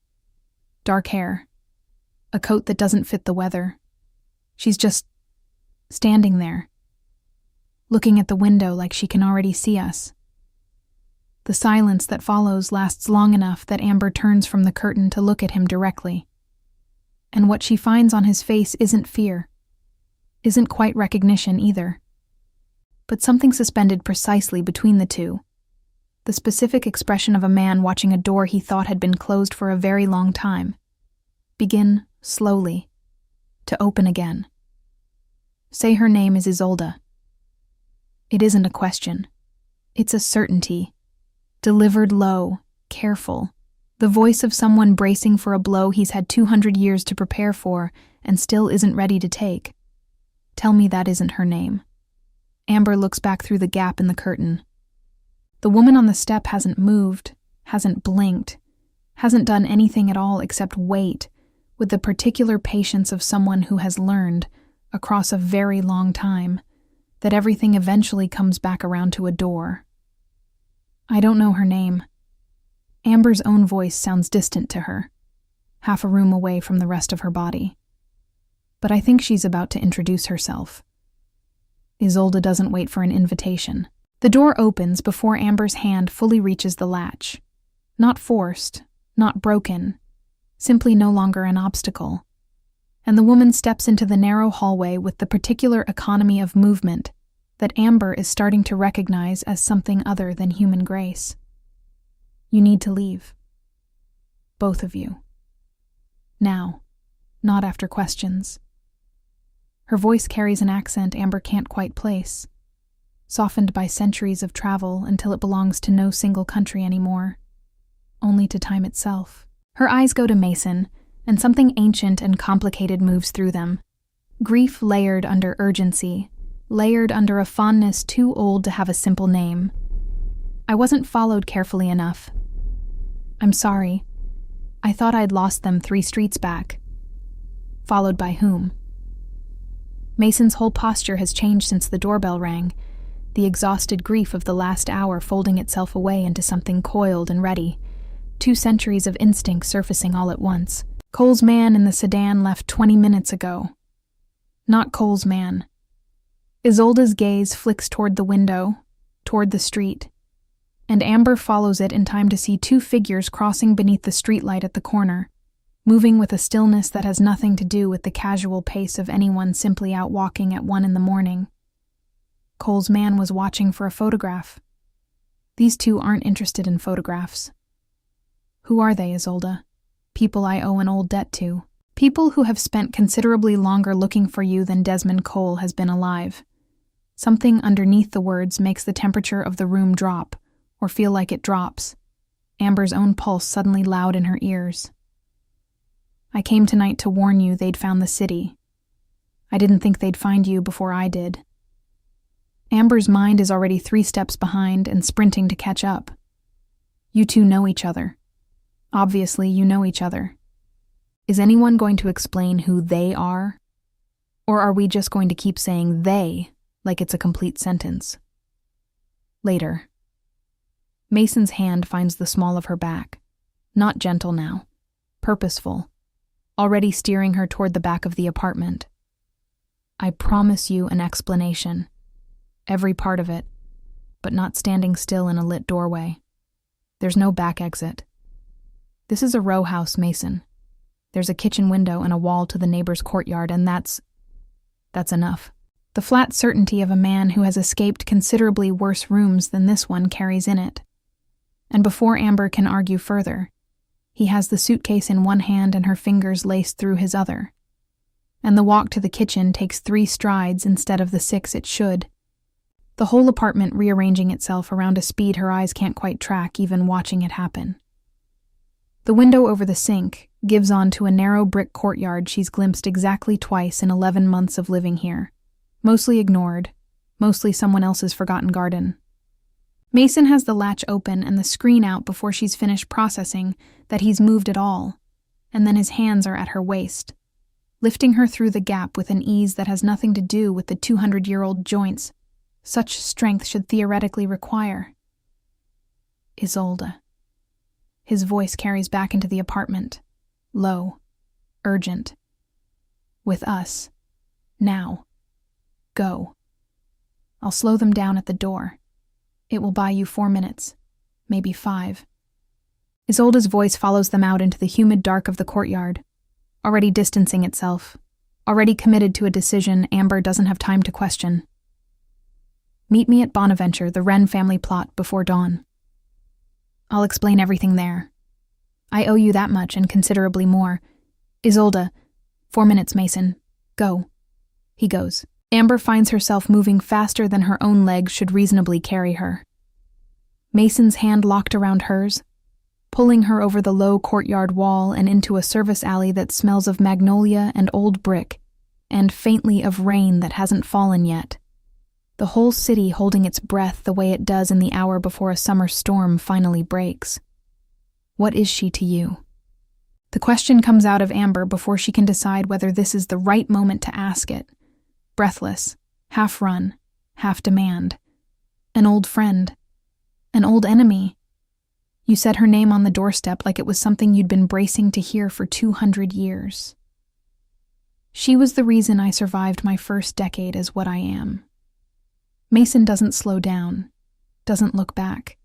Dark hair, a coat that doesn't fit the weather. She's just standing there, looking at the window like she can already see us. The silence that follows lasts long enough that Amber turns from the curtain to look at him directly. And what she finds on his face isn't fear, isn't quite recognition either, but something suspended precisely between the two, the specific expression of a man watching a door he thought had been closed for a very long time begin, slowly, to open again. Say her name is Isolde. It isn't a question. It's a certainty. Delivered low, careful, the voice of someone bracing for a blow he's had 200 years to prepare for and still isn't ready to take. Tell me that isn't her name. Amber looks back through the gap in the curtain. The woman on the step hasn't moved, hasn't blinked, hasn't done anything at all except wait, with the particular patience of someone who has learned, across a very long time, that everything eventually comes back around to a door. I don't know her name. Amber's own voice sounds distant to her, half a room away from the rest of her body. But I think she's about to introduce herself. Isolde doesn't wait for an invitation. The door opens before Amber's hand fully reaches the latch. Not forced, not broken, simply no longer an obstacle. And the woman steps into the narrow hallway with the particular economy of movement that Amber is starting to recognize as something other than human grace. You need to leave. Both of you. Now, not after questions. Her voice carries an accent Amber can't quite place, softened by centuries of travel until it belongs to no single country anymore, only to time itself. Her eyes go to Mason, and something ancient and complicated moves through them. Grief layered under urgency, layered under a fondness too old to have a simple name. I wasn't followed carefully enough. I'm sorry. I thought I'd lost them 3 streets back. Followed by whom? Mason's whole posture has changed since the doorbell rang, the exhausted grief of the last hour folding itself away into something coiled and ready, 2 centuries of instinct surfacing all at once. Cole's man in the sedan left 20 minutes ago. Not Cole's man. Isolde's gaze flicks toward the window, toward the street, and Amber follows it in time to see 2 figures crossing beneath the streetlight at the corner, moving with a stillness that has nothing to do with the casual pace of anyone simply out walking at 1 a.m. Cole's man was watching for a photograph. These 2 aren't interested in photographs. Who are they, Isolde? People I owe an old debt to. People who have spent considerably longer looking for you than Desmond Cole has been alive. Something underneath the words makes the temperature of the room drop, or feel like it drops. Amber's own pulse suddenly loud in her ears. I came tonight to warn you they'd found the city. I didn't think they'd find you before I did. Amber's mind is already 3 steps behind and sprinting to catch up. You 2 know each other. Obviously, you know each other. Is anyone going to explain who they are? Or are we just going to keep saying they like it's a complete sentence? Later. Mason's hand finds the small of her back. Not gentle now. Purposeful. Already steering her toward the back of the apartment. I promise you an explanation. Every part of it. But not standing still in a lit doorway. There's no back exit. This is a row house, Mason. There's a kitchen window and a wall to the neighbor's courtyard, and that's enough. The flat certainty of a man who has escaped considerably worse rooms than this one carries in it. And before Amber can argue further, he has the suitcase in one hand and her fingers laced through his other. And the walk to the kitchen takes 3 strides instead of the 6 it should. The whole apartment rearranging itself around a speed her eyes can't quite track even watching it happen. The window over the sink gives onto a narrow brick courtyard she's glimpsed exactly twice in 11 months of living here. Mostly ignored, mostly someone else's forgotten garden. Mason has the latch open and the screen out before she's finished processing that he's moved at all, and then his hands are at her waist, lifting her through the gap with an ease that has nothing to do with the 200-year-old joints such strength should theoretically require. Isolde. His voice carries back into the apartment, low, urgent. With us. Now. Go. I'll slow them down at the door. It will buy you 4 minutes, maybe 5. Isolde's voice follows them out into the humid dark of the courtyard, already distancing itself, already committed to a decision Amber doesn't have time to question. Meet me at Bonaventure, the Wren family plot, before dawn. I'll explain everything there. I owe you that much and considerably more. Isolde, 4 minutes, Mason. Go. He goes. Amber finds herself moving faster than her own legs should reasonably carry her. Mason's hand locked around hers, pulling her over the low courtyard wall and into a service alley that smells of magnolia and old brick, and faintly of rain that hasn't fallen yet. The whole city holding its breath the way it does in the hour before a summer storm finally breaks. What is she to you? The question comes out of Amber before she can decide whether this is the right moment to ask it. Breathless, half run, half demand. An old friend. An old enemy. You said her name on the doorstep like it was something you'd been bracing to hear for 200 years. She was the reason I survived my first decade as what I am. Mason doesn't slow down, doesn't look back,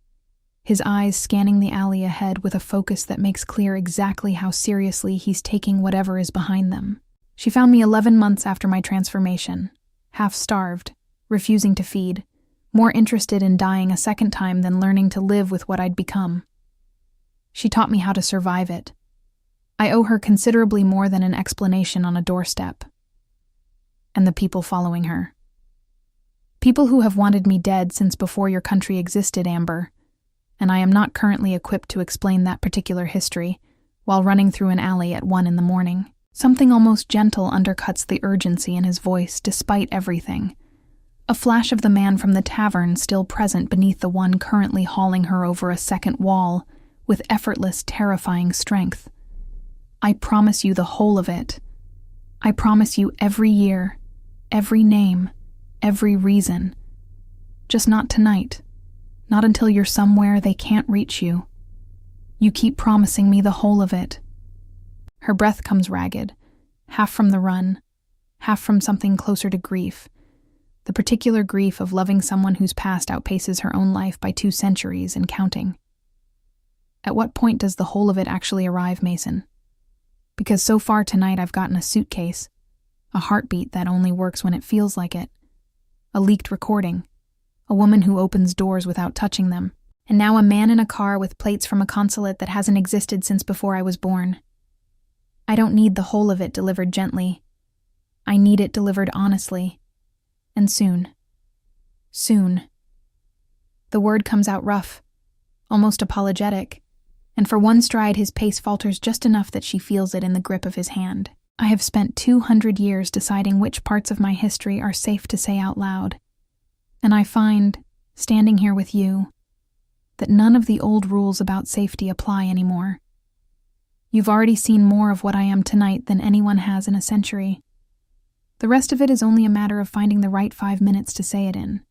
his eyes scanning the alley ahead with a focus that makes clear exactly how seriously he's taking whatever is behind them. She found me 11 months after my transformation, half-starved, refusing to feed, more interested in dying a second time than learning to live with what I'd become. She taught me how to survive it. I owe her considerably more than an explanation on a doorstep. And the people following her. People who have wanted me dead since before your country existed, Amber, and I am not currently equipped to explain that particular history while running through an alley at 1 a.m. Something almost gentle undercuts the urgency in his voice despite everything. A flash of the man from the tavern still present beneath the one currently hauling her over a second wall with effortless, terrifying strength. I promise you the whole of it. I promise you every year, every name, every reason. Just not tonight. Not until you're somewhere they can't reach you. You keep promising me the whole of it." Her breath comes ragged, half from the run, half from something closer to grief, the particular grief of loving someone whose past outpaces her own life by 2 centuries and counting. At what point does the whole of it actually arrive, Mason? Because so far tonight I've gotten a suitcase, a heartbeat that only works when it feels like it, a leaked recording, a woman who opens doors without touching them, and now a man in a car with plates from a consulate that hasn't existed since before I was born. I don't need the whole of it delivered gently. I need it delivered honestly. And soon. Soon. The word comes out rough, almost apologetic, and for one stride his pace falters just enough that she feels it in the grip of his hand. I have spent 200 years deciding which parts of my history are safe to say out loud, and I find, standing here with you, that none of the old rules about safety apply anymore. You've already seen more of what I am tonight than anyone has in a century. The rest of it is only a matter of finding the right 5 minutes to say it in.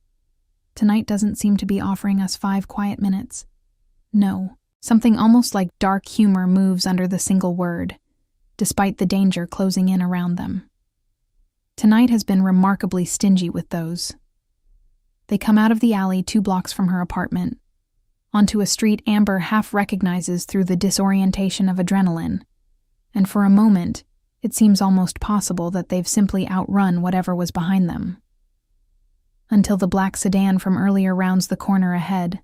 Tonight doesn't seem to be offering us 5 quiet minutes. No, something almost like dark humor moves under the single word, despite the danger closing in around them. Tonight has been remarkably stingy with those. They come out of the alley 2 blocks from her apartment, onto a street Amber half recognizes through the disorientation of adrenaline, and for a moment, it seems almost possible that they've simply outrun whatever was behind them. Until the black sedan from earlier rounds the corner ahead,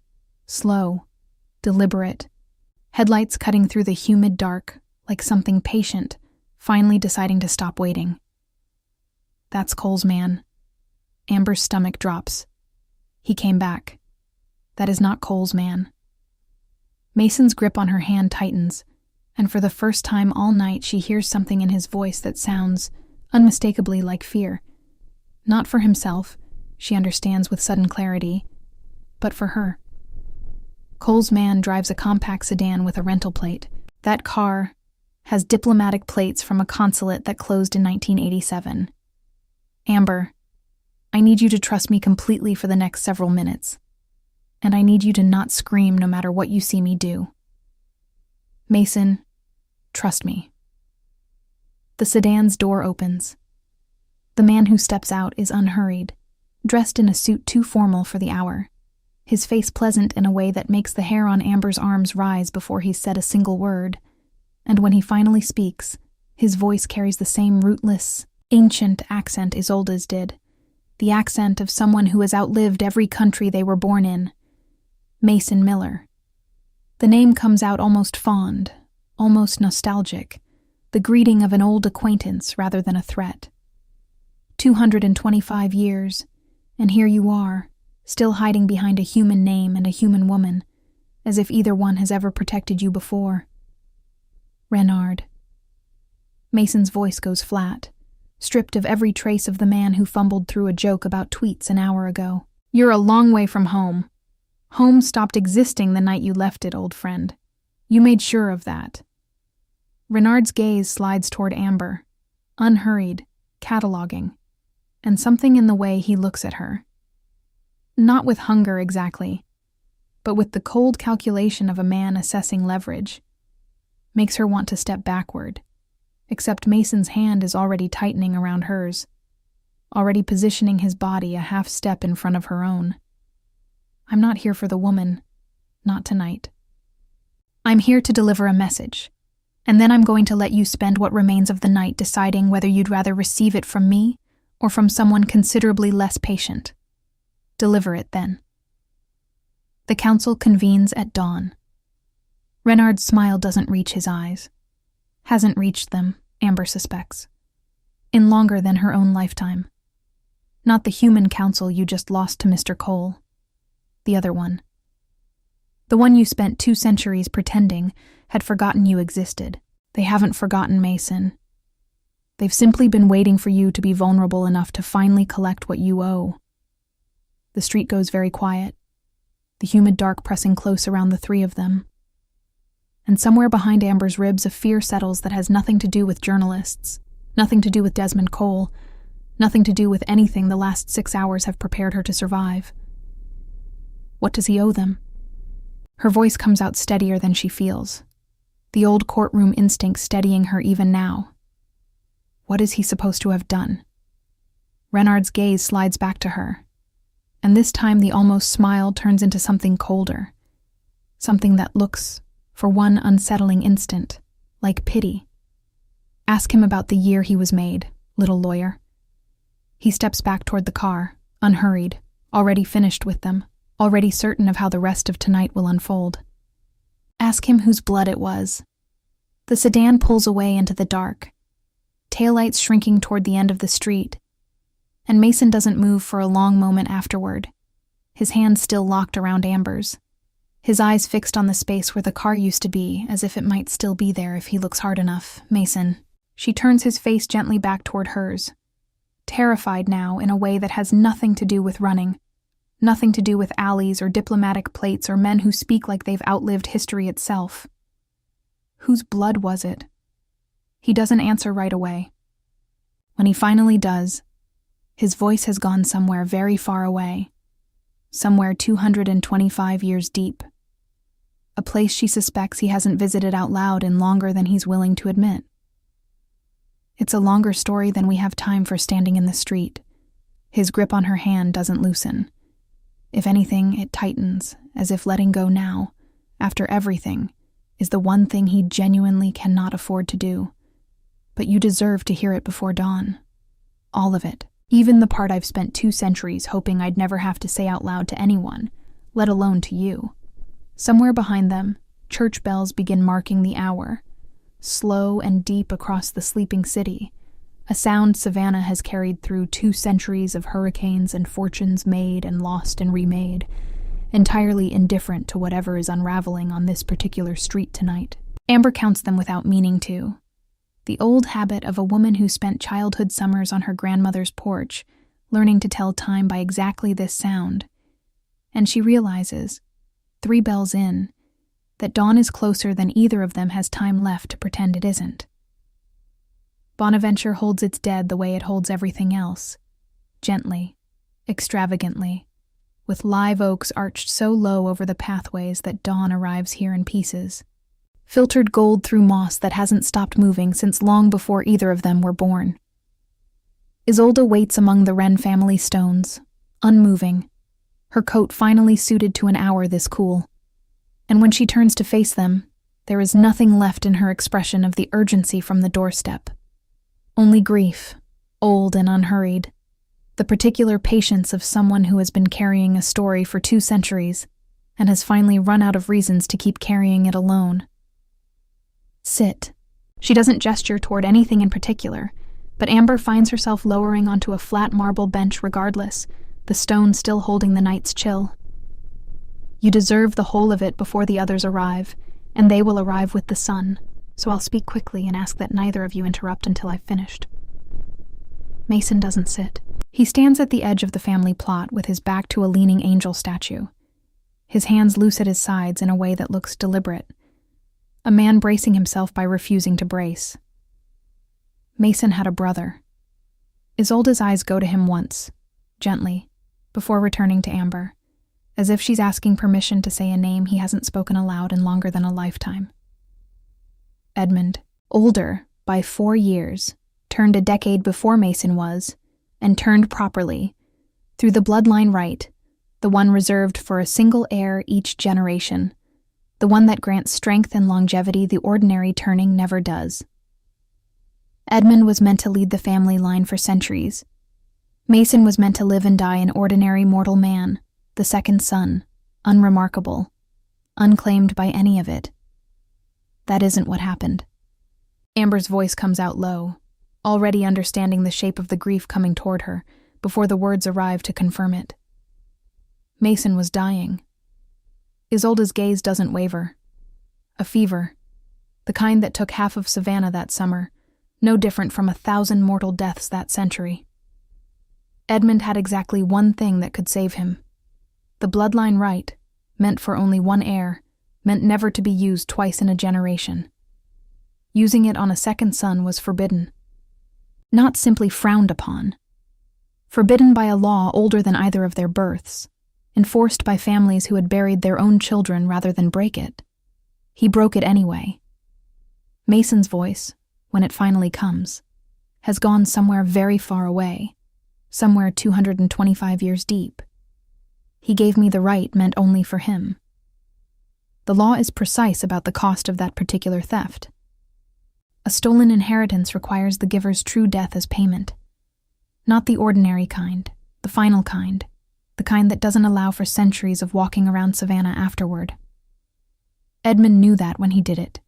slow, deliberate, headlights cutting through the humid dark like something patient, finally deciding to stop waiting. That's Cole's man. Amber's stomach drops. He came back. That is not Cole's man. Mason's grip on her hand tightens, and for the first time all night she hears something in his voice that sounds unmistakably like fear. Not for himself, she understands with sudden clarity, but for her. Cole's man drives a compact sedan with a rental plate. That car has diplomatic plates from a consulate that closed in 1987. Amber, I need you to trust me completely for the next several minutes. And I need you to not scream no matter what you see me do. Mason, trust me. The sedan's door opens. The man who steps out is unhurried, dressed in a suit too formal for the hour, his face pleasant in a way that makes the hair on Amber's arms rise before he's said a single word, and when he finally speaks, his voice carries the same rootless, ancient accent Isolde's did, the accent of someone who has outlived every country they were born in. Mason Miller. The name comes out almost fond, almost nostalgic, the greeting of an old acquaintance rather than a threat. 225 years, and here you are, still hiding behind a human name and a human woman, as if either one has ever protected you before. Renard. Mason's voice goes flat, stripped of every trace of the man who fumbled through a joke about tweets an hour ago. You're a long way from home. Home stopped existing the night you left it, old friend. You made sure of that. Renard's gaze slides toward Amber, unhurried, cataloging, and something in the way he looks at her. Not with hunger exactly, but with the cold calculation of a man assessing leverage, makes her want to step backward, except Mason's hand is already tightening around hers, already positioning his body a half step in front of her own. I'm not here for the woman, not tonight. I'm here to deliver a message, and then I'm going to let you spend what remains of the night deciding whether you'd rather receive it from me or from someone considerably less patient. Deliver it then. The council convenes at dawn. Renard's smile doesn't reach his eyes. Hasn't reached them, Amber suspects. In longer than her own lifetime. Not the human council you just lost to Mr. Cole. The other one. The one you spent 2 centuries pretending had forgotten you existed. They haven't forgotten, Mason. They've simply been waiting for you to be vulnerable enough to finally collect what you owe. The street goes very quiet, the humid dark pressing close around the 3 of them. And somewhere behind Amber's ribs a fear settles that has nothing to do with journalists, nothing to do with Desmond Cole, nothing to do with anything the last 6 hours have prepared her to survive. What does he owe them? Her voice comes out steadier than she feels, the old courtroom instinct steadying her even now. What is he supposed to have done? Renard's gaze slides back to her, and this time the almost smile turns into something colder, something that looks, for one unsettling instant, like pity. Ask him about the year he was made, little lawyer. He steps back toward the car, unhurried, already finished with them, already certain of how the rest of tonight will unfold. Ask him whose blood it was. The sedan pulls away into the dark, taillights shrinking toward the end of the street, and Mason doesn't move for a long moment afterward, his hands still locked around Amber's, his eyes fixed on the space where the car used to be, as if it might still be there if he looks hard enough. Mason. She turns his face gently back toward hers, terrified now in a way that has nothing to do with running, nothing to do with alleys or diplomatic plates or men who speak like they've outlived history itself. Whose blood was it? He doesn't answer right away. When he finally does, his voice has gone somewhere very far away, somewhere 225 years deep, a place she suspects he hasn't visited out loud in longer than he's willing to admit. It's a longer story than we have time for standing in the street. His grip on her hand doesn't loosen. If anything, it tightens, as if letting go now, after everything, is the one thing he genuinely cannot afford to do. But you deserve to hear it before dawn. All of it. Even the part I've spent 2 centuries hoping I'd never have to say out loud to anyone, let alone to you. Somewhere behind them, church bells begin marking the hour, slow and deep across the sleeping city, a sound Savannah has carried through 2 centuries of hurricanes and fortunes made and lost and remade, entirely indifferent to whatever is unraveling on this particular street tonight. Amber counts them without meaning to. The old habit of a woman who spent childhood summers on her grandmother's porch, learning to tell time by exactly this sound. And she realizes, 3 bells in, that dawn is closer than either of them has time left to pretend it isn't. Bonaventure holds its dead the way it holds everything else, gently, extravagantly, with live oaks arched so low over the pathways that dawn arrives here in pieces. Filtered gold through moss that hasn't stopped moving since long before either of them were born. Isolde waits among the Wren family stones, unmoving, her coat finally suited to an hour this cool. And when she turns to face them, there is nothing left in her expression of the urgency from the doorstep. Only grief, old and unhurried, the particular patience of someone who has been carrying a story for 2 centuries and has finally run out of reasons to keep carrying it alone. Sit. She doesn't gesture toward anything in particular, but Amber finds herself lowering onto a flat marble bench regardless, the stone still holding the night's chill. You deserve the whole of it before the others arrive, and they will arrive with the sun, so I'll speak quickly and ask that neither of you interrupt until I've finished. Mason doesn't sit. He stands at the edge of the family plot with his back to a leaning angel statue, his hands loose at his sides in a way that looks deliberate, a man bracing himself by refusing to brace. Mason had a brother. Isolde's eyes go to him once, gently, before returning to Amber, as if she's asking permission to say a name he hasn't spoken aloud in longer than a lifetime. Edmund, older by 4 years, turned a decade before Mason was, and turned properly, through the bloodline right, the one reserved for a single heir each generation, the one that grants strength and longevity the ordinary turning never does. Edmund was meant to lead the family line for centuries. Mason was meant to live and die an ordinary mortal man, the second son, unremarkable, unclaimed by any of it. That isn't what happened. Amber's voice comes out low, already understanding the shape of the grief coming toward her, before the words arrive to confirm it. Mason was dying. Isolde's gaze doesn't waver. A fever, the kind that took half of Savannah that summer, no different from 1,000 mortal deaths that century. Edmund had exactly one thing that could save him. The bloodline right, meant for only one heir, meant never to be used twice in a generation. Using it on a second son was forbidden. Not simply frowned upon. Forbidden by a law older than either of their births, enforced by families who had buried their own children rather than break it. He broke it anyway. Mason's voice, when it finally comes, has gone somewhere very far away, somewhere 225 years deep. He gave me the right meant only for him. The law is precise about the cost of that particular theft. A stolen inheritance requires the giver's true death as payment. Not the ordinary kind, the final kind, the kind that doesn't allow for centuries of walking around Savannah afterward. Edmund knew that when he did it.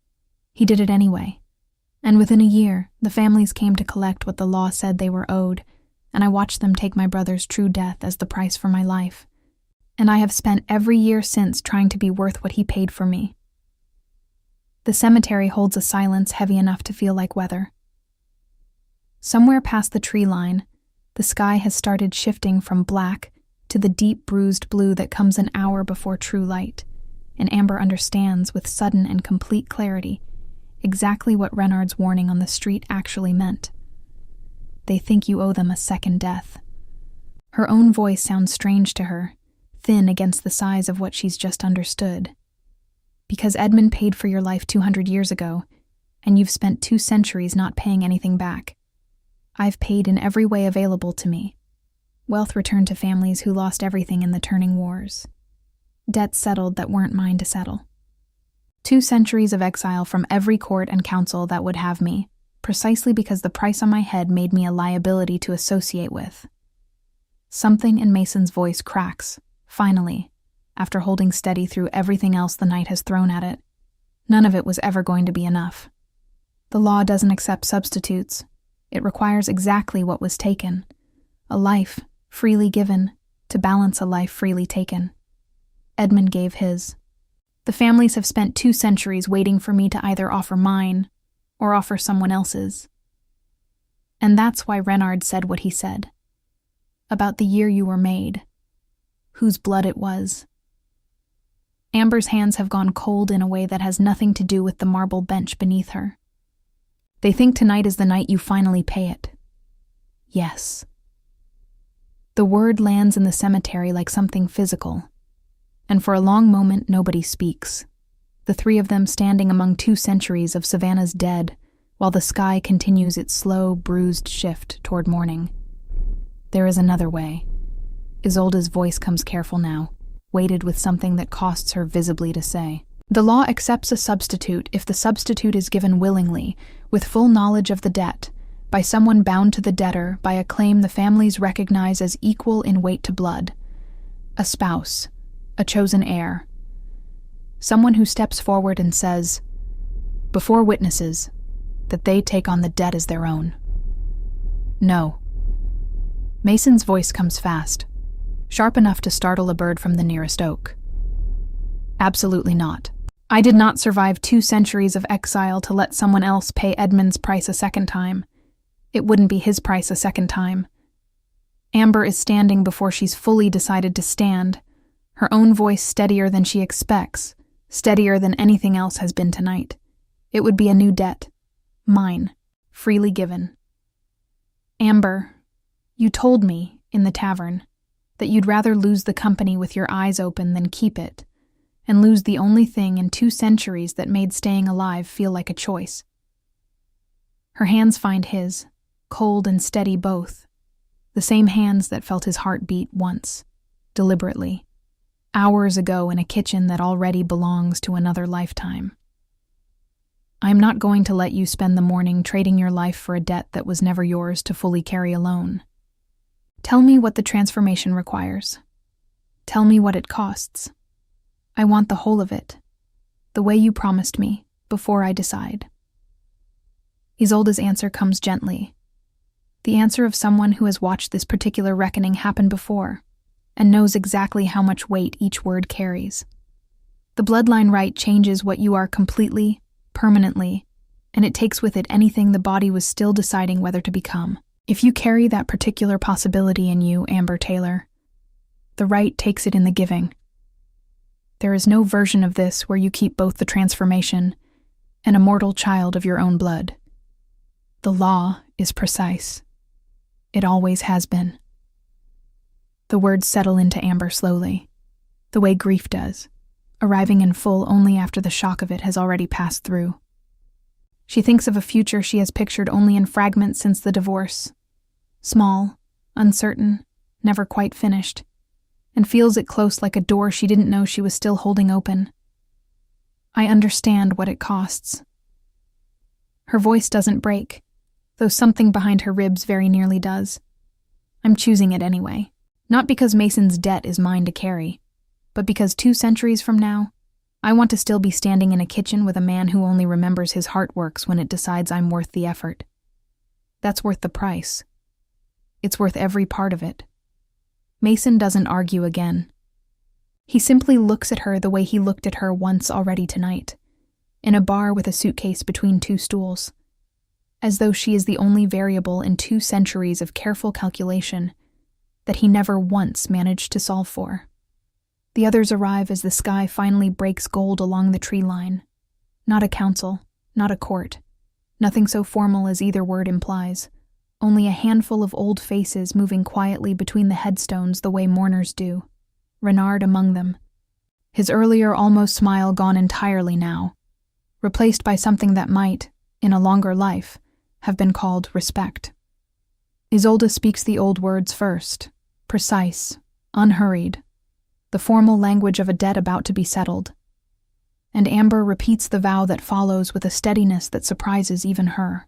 He did it anyway. And within a year, the families came to collect what the law said they were owed, and I watched them take my brother's true death as the price for my life. And I have spent every year since trying to be worth what he paid for me. The cemetery holds a silence heavy enough to feel like weather. Somewhere past the tree line, the sky has started shifting from black to the deep bruised blue that comes an hour before true light, and Amber understands with sudden and complete clarity exactly what Renard's warning on the street actually meant. They think you owe them a second death. Her own voice sounds strange to her, thin against the size of what she's just understood. Because Edmund paid for your life 200 years ago, and you've spent 2 centuries not paying anything back. I've paid in every way available to me. Wealth returned to families who lost everything in the turning wars. Debts settled that weren't mine to settle. 2 centuries of exile from every court and council that would have me, precisely because the price on my head made me a liability to associate with. Something in Mason's voice cracks, finally, after holding steady through everything else the night has thrown at it. None of it was ever going to be enough. The law doesn't accept substitutes. It requires exactly what was taken. A life, freely given, to balance a life freely taken. Edmund gave his. The families have spent 2 centuries waiting for me to either offer mine or offer someone else's. And that's why Renard said what he said. About the year you were made. Whose blood it was. Amber's hands have gone cold in a way that has nothing to do with the marble bench beneath her. They think tonight is the night you finally pay it. Yes. The word lands in the cemetery like something physical, and for a long moment nobody speaks, the 3 of them standing among 2 centuries of Savannah's dead, while the sky continues its slow, bruised shift toward morning. There is another way. Isolde's voice comes careful now, weighted with something that costs her visibly to say. The law accepts a substitute if the substitute is given willingly, with full knowledge of the debt, by someone bound to the debtor by a claim the families recognize as equal in weight to blood. A spouse, a chosen heir. Someone who steps forward and says, before witnesses, that they take on the debt as their own. No. Mason's voice comes fast, sharp enough to startle a bird from the nearest oak. Absolutely not. I did not survive 2 centuries of exile to let someone else pay Edmund's price a second time. It wouldn't be his price a second time. Amber is standing before she's fully decided to stand, her own voice steadier than she expects, steadier than anything else has been tonight. It would be a new debt. Mine. Freely given. Amber, you told me, in the tavern, that you'd rather lose the company with your eyes open than keep it, and lose the only thing in 2 centuries that made staying alive feel like a choice. Her hands find his, cold and steady both, the same hands that felt his heart beat once, deliberately, hours ago in a kitchen that already belongs to another lifetime. I'm not going to let you spend the morning trading your life for a debt that was never yours to fully carry alone. Tell me what the transformation requires. Tell me what it costs. I want the whole of it, the way you promised me, before I decide. Isolde's answer comes gently, the answer of someone who has watched this particular reckoning happen before, and knows exactly how much weight each word carries. The bloodline right changes what you are completely, permanently, and it takes with it anything the body was still deciding whether to become. If you carry that particular possibility in you, Amber Taylor, the right takes it in the giving. There is no version of this where you keep both the transformation and a mortal child of your own blood. The law is precise. It always has been. The words settle into Amber slowly, the way grief does, arriving in full only after the shock of it has already passed through. She thinks of a future she has pictured only in fragments since the divorce, small, uncertain, never quite finished, and feels it close like a door she didn't know she was still holding open. I understand what it costs. Her voice doesn't break, though something behind her ribs very nearly does. I'm choosing it anyway, not because Mason's debt is mine to carry, but because 2 centuries from now, I want to still be standing in a kitchen with a man who only remembers his heart works when it decides I'm worth the effort. That's worth the price. It's worth every part of it. Mason doesn't argue again. He simply looks at her the way he looked at her once already tonight, in a bar with a suitcase between 2 stools, as though she is the only variable in 2 centuries of careful calculation that he never once managed to solve for. The others arrive as the sky finally breaks gold along the tree line. Not a council, not a court, nothing so formal as either word implies, only a handful of old faces moving quietly between the headstones the way mourners do, Renard among them, his earlier almost smile gone entirely now, replaced by something that might, in a longer life, have been called respect. Isolde speaks the old words first, precise, unhurried, the formal language of a debt about to be settled. And Amber repeats the vow that follows with a steadiness that surprises even her,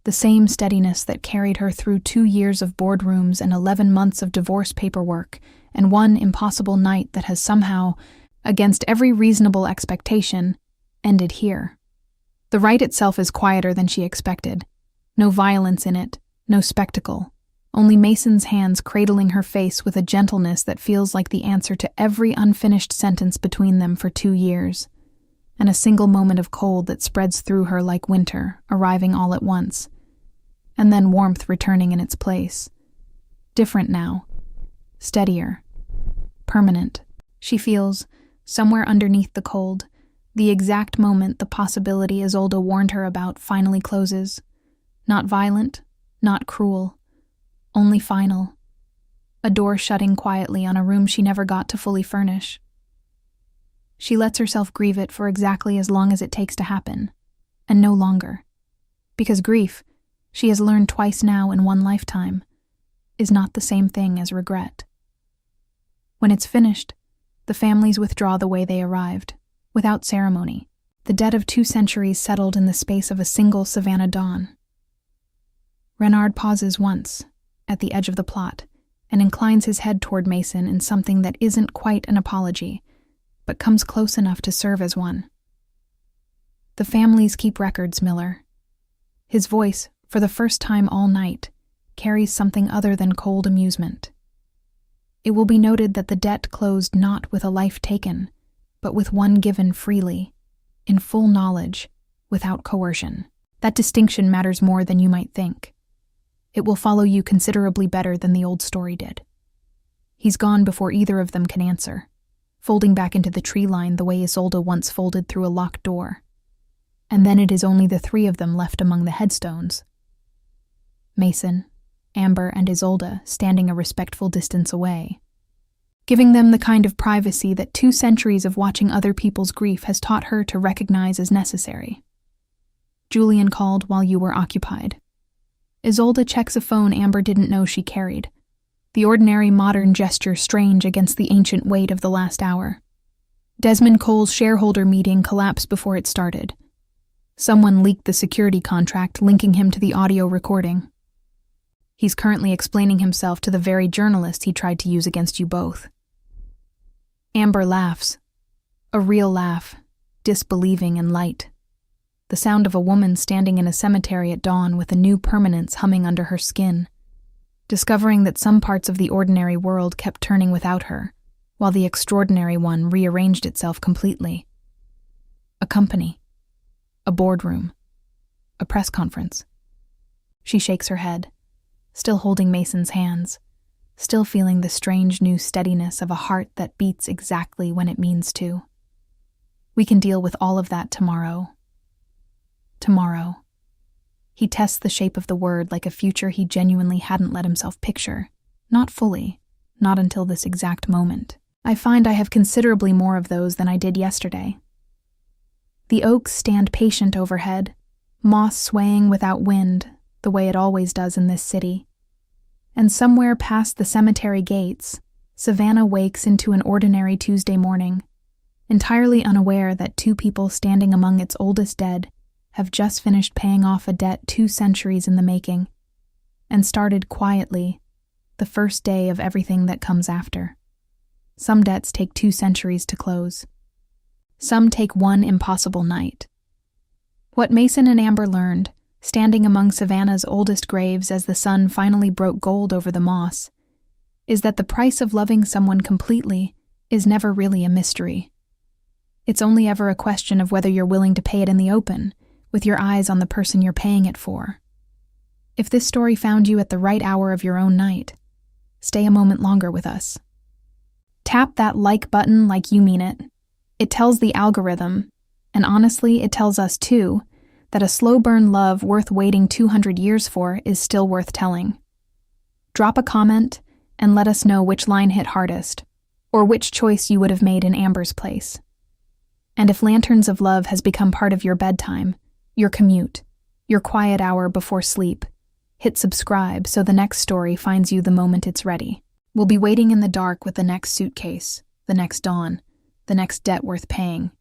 the same steadiness that carried her through 2 years of boardrooms and 11 months of divorce paperwork and one impossible night that has somehow, against every reasonable expectation, ended here. The rite itself is quieter than she expected. No violence in it, no spectacle. Only Mason's hands cradling her face with a gentleness that feels like the answer to every unfinished sentence between them for 2 years, and a single moment of cold that spreads through her like winter, arriving all at once, and then warmth returning in its place. Different now, steadier, permanent. She feels, somewhere underneath the cold, the exact moment the possibility Isolde warned her about finally closes. Not violent, not cruel, only final. A door shutting quietly on a room she never got to fully furnish. She lets herself grieve it for exactly as long as it takes to happen, and no longer. Because grief, she has learned twice now in one lifetime, is not the same thing as regret. When it's finished, the families withdraw the way they arrived, without ceremony, the debt of 2 centuries settled in the space of a single Savannah dawn. Renard pauses once, at the edge of the plot, and inclines his head toward Mason in something that isn't quite an apology, but comes close enough to serve as one. The families keep records, Miller. His voice, for the first time all night, carries something other than cold amusement. It will be noted that the debt closed not with a life taken, but with one given freely, in full knowledge, without coercion. That distinction matters more than you might think. It will follow you considerably better than the old story did. He's gone before either of them can answer, folding back into the tree line the way Isolde once folded through a locked door. And then it is only the 3 of them left among the headstones. Mason, Amber, and Isolde standing a respectful distance away, giving them the kind of privacy that 2 centuries of watching other people's grief has taught her to recognize as necessary. Julian called while you were occupied. Isolde checks a phone Amber didn't know she carried, the ordinary modern gesture strange against the ancient weight of the last hour. Desmond Cole's shareholder meeting collapsed before it started. Someone leaked the security contract linking him to the audio recording. He's currently explaining himself to the very journalist he tried to use against you both. Amber laughs. A real laugh, disbelieving and light. The sound of a woman standing in a cemetery at dawn with a new permanence humming under her skin, discovering that some parts of the ordinary world kept turning without her, while the extraordinary one rearranged itself completely. A company. A boardroom. A press conference. She shakes her head, still holding Mason's hands, still feeling the strange new steadiness of a heart that beats exactly when it means to. We can deal with all of that tomorrow. Tomorrow. He tests the shape of the word like a future he genuinely hadn't let himself picture. Not fully, not until this exact moment. I find I have considerably more of those than I did yesterday. The oaks stand patient overhead, moss swaying without wind, the way it always does in this city. And somewhere past the cemetery gates, Savannah wakes into an ordinary Tuesday morning, entirely unaware that two people standing among its oldest dead have just finished paying off a debt 2 centuries in the making, and started quietly the first day of everything that comes after. Some debts take 2 centuries to close. Some take one impossible night. What Mason and Amber learned, standing among Savannah's oldest graves as the sun finally broke gold over the moss, is that the price of loving someone completely is never really a mystery. It's only ever a question of whether you're willing to pay it in the open, with your eyes on the person you're paying it for. If this story found you at the right hour of your own night, stay a moment longer with us. Tap that like button like you mean it. It tells the algorithm, and honestly, it tells us too, that a slow burn love worth waiting 200 years for is still worth telling. Drop a comment and let us know which line hit hardest, or which choice you would have made in Amber's place. And if Lanterns of Love has become part of your bedtime, your commute, your quiet hour before sleep, hit subscribe so the next story finds you the moment it's ready. We'll be waiting in the dark with the next suitcase, the next dawn, the next debt worth paying.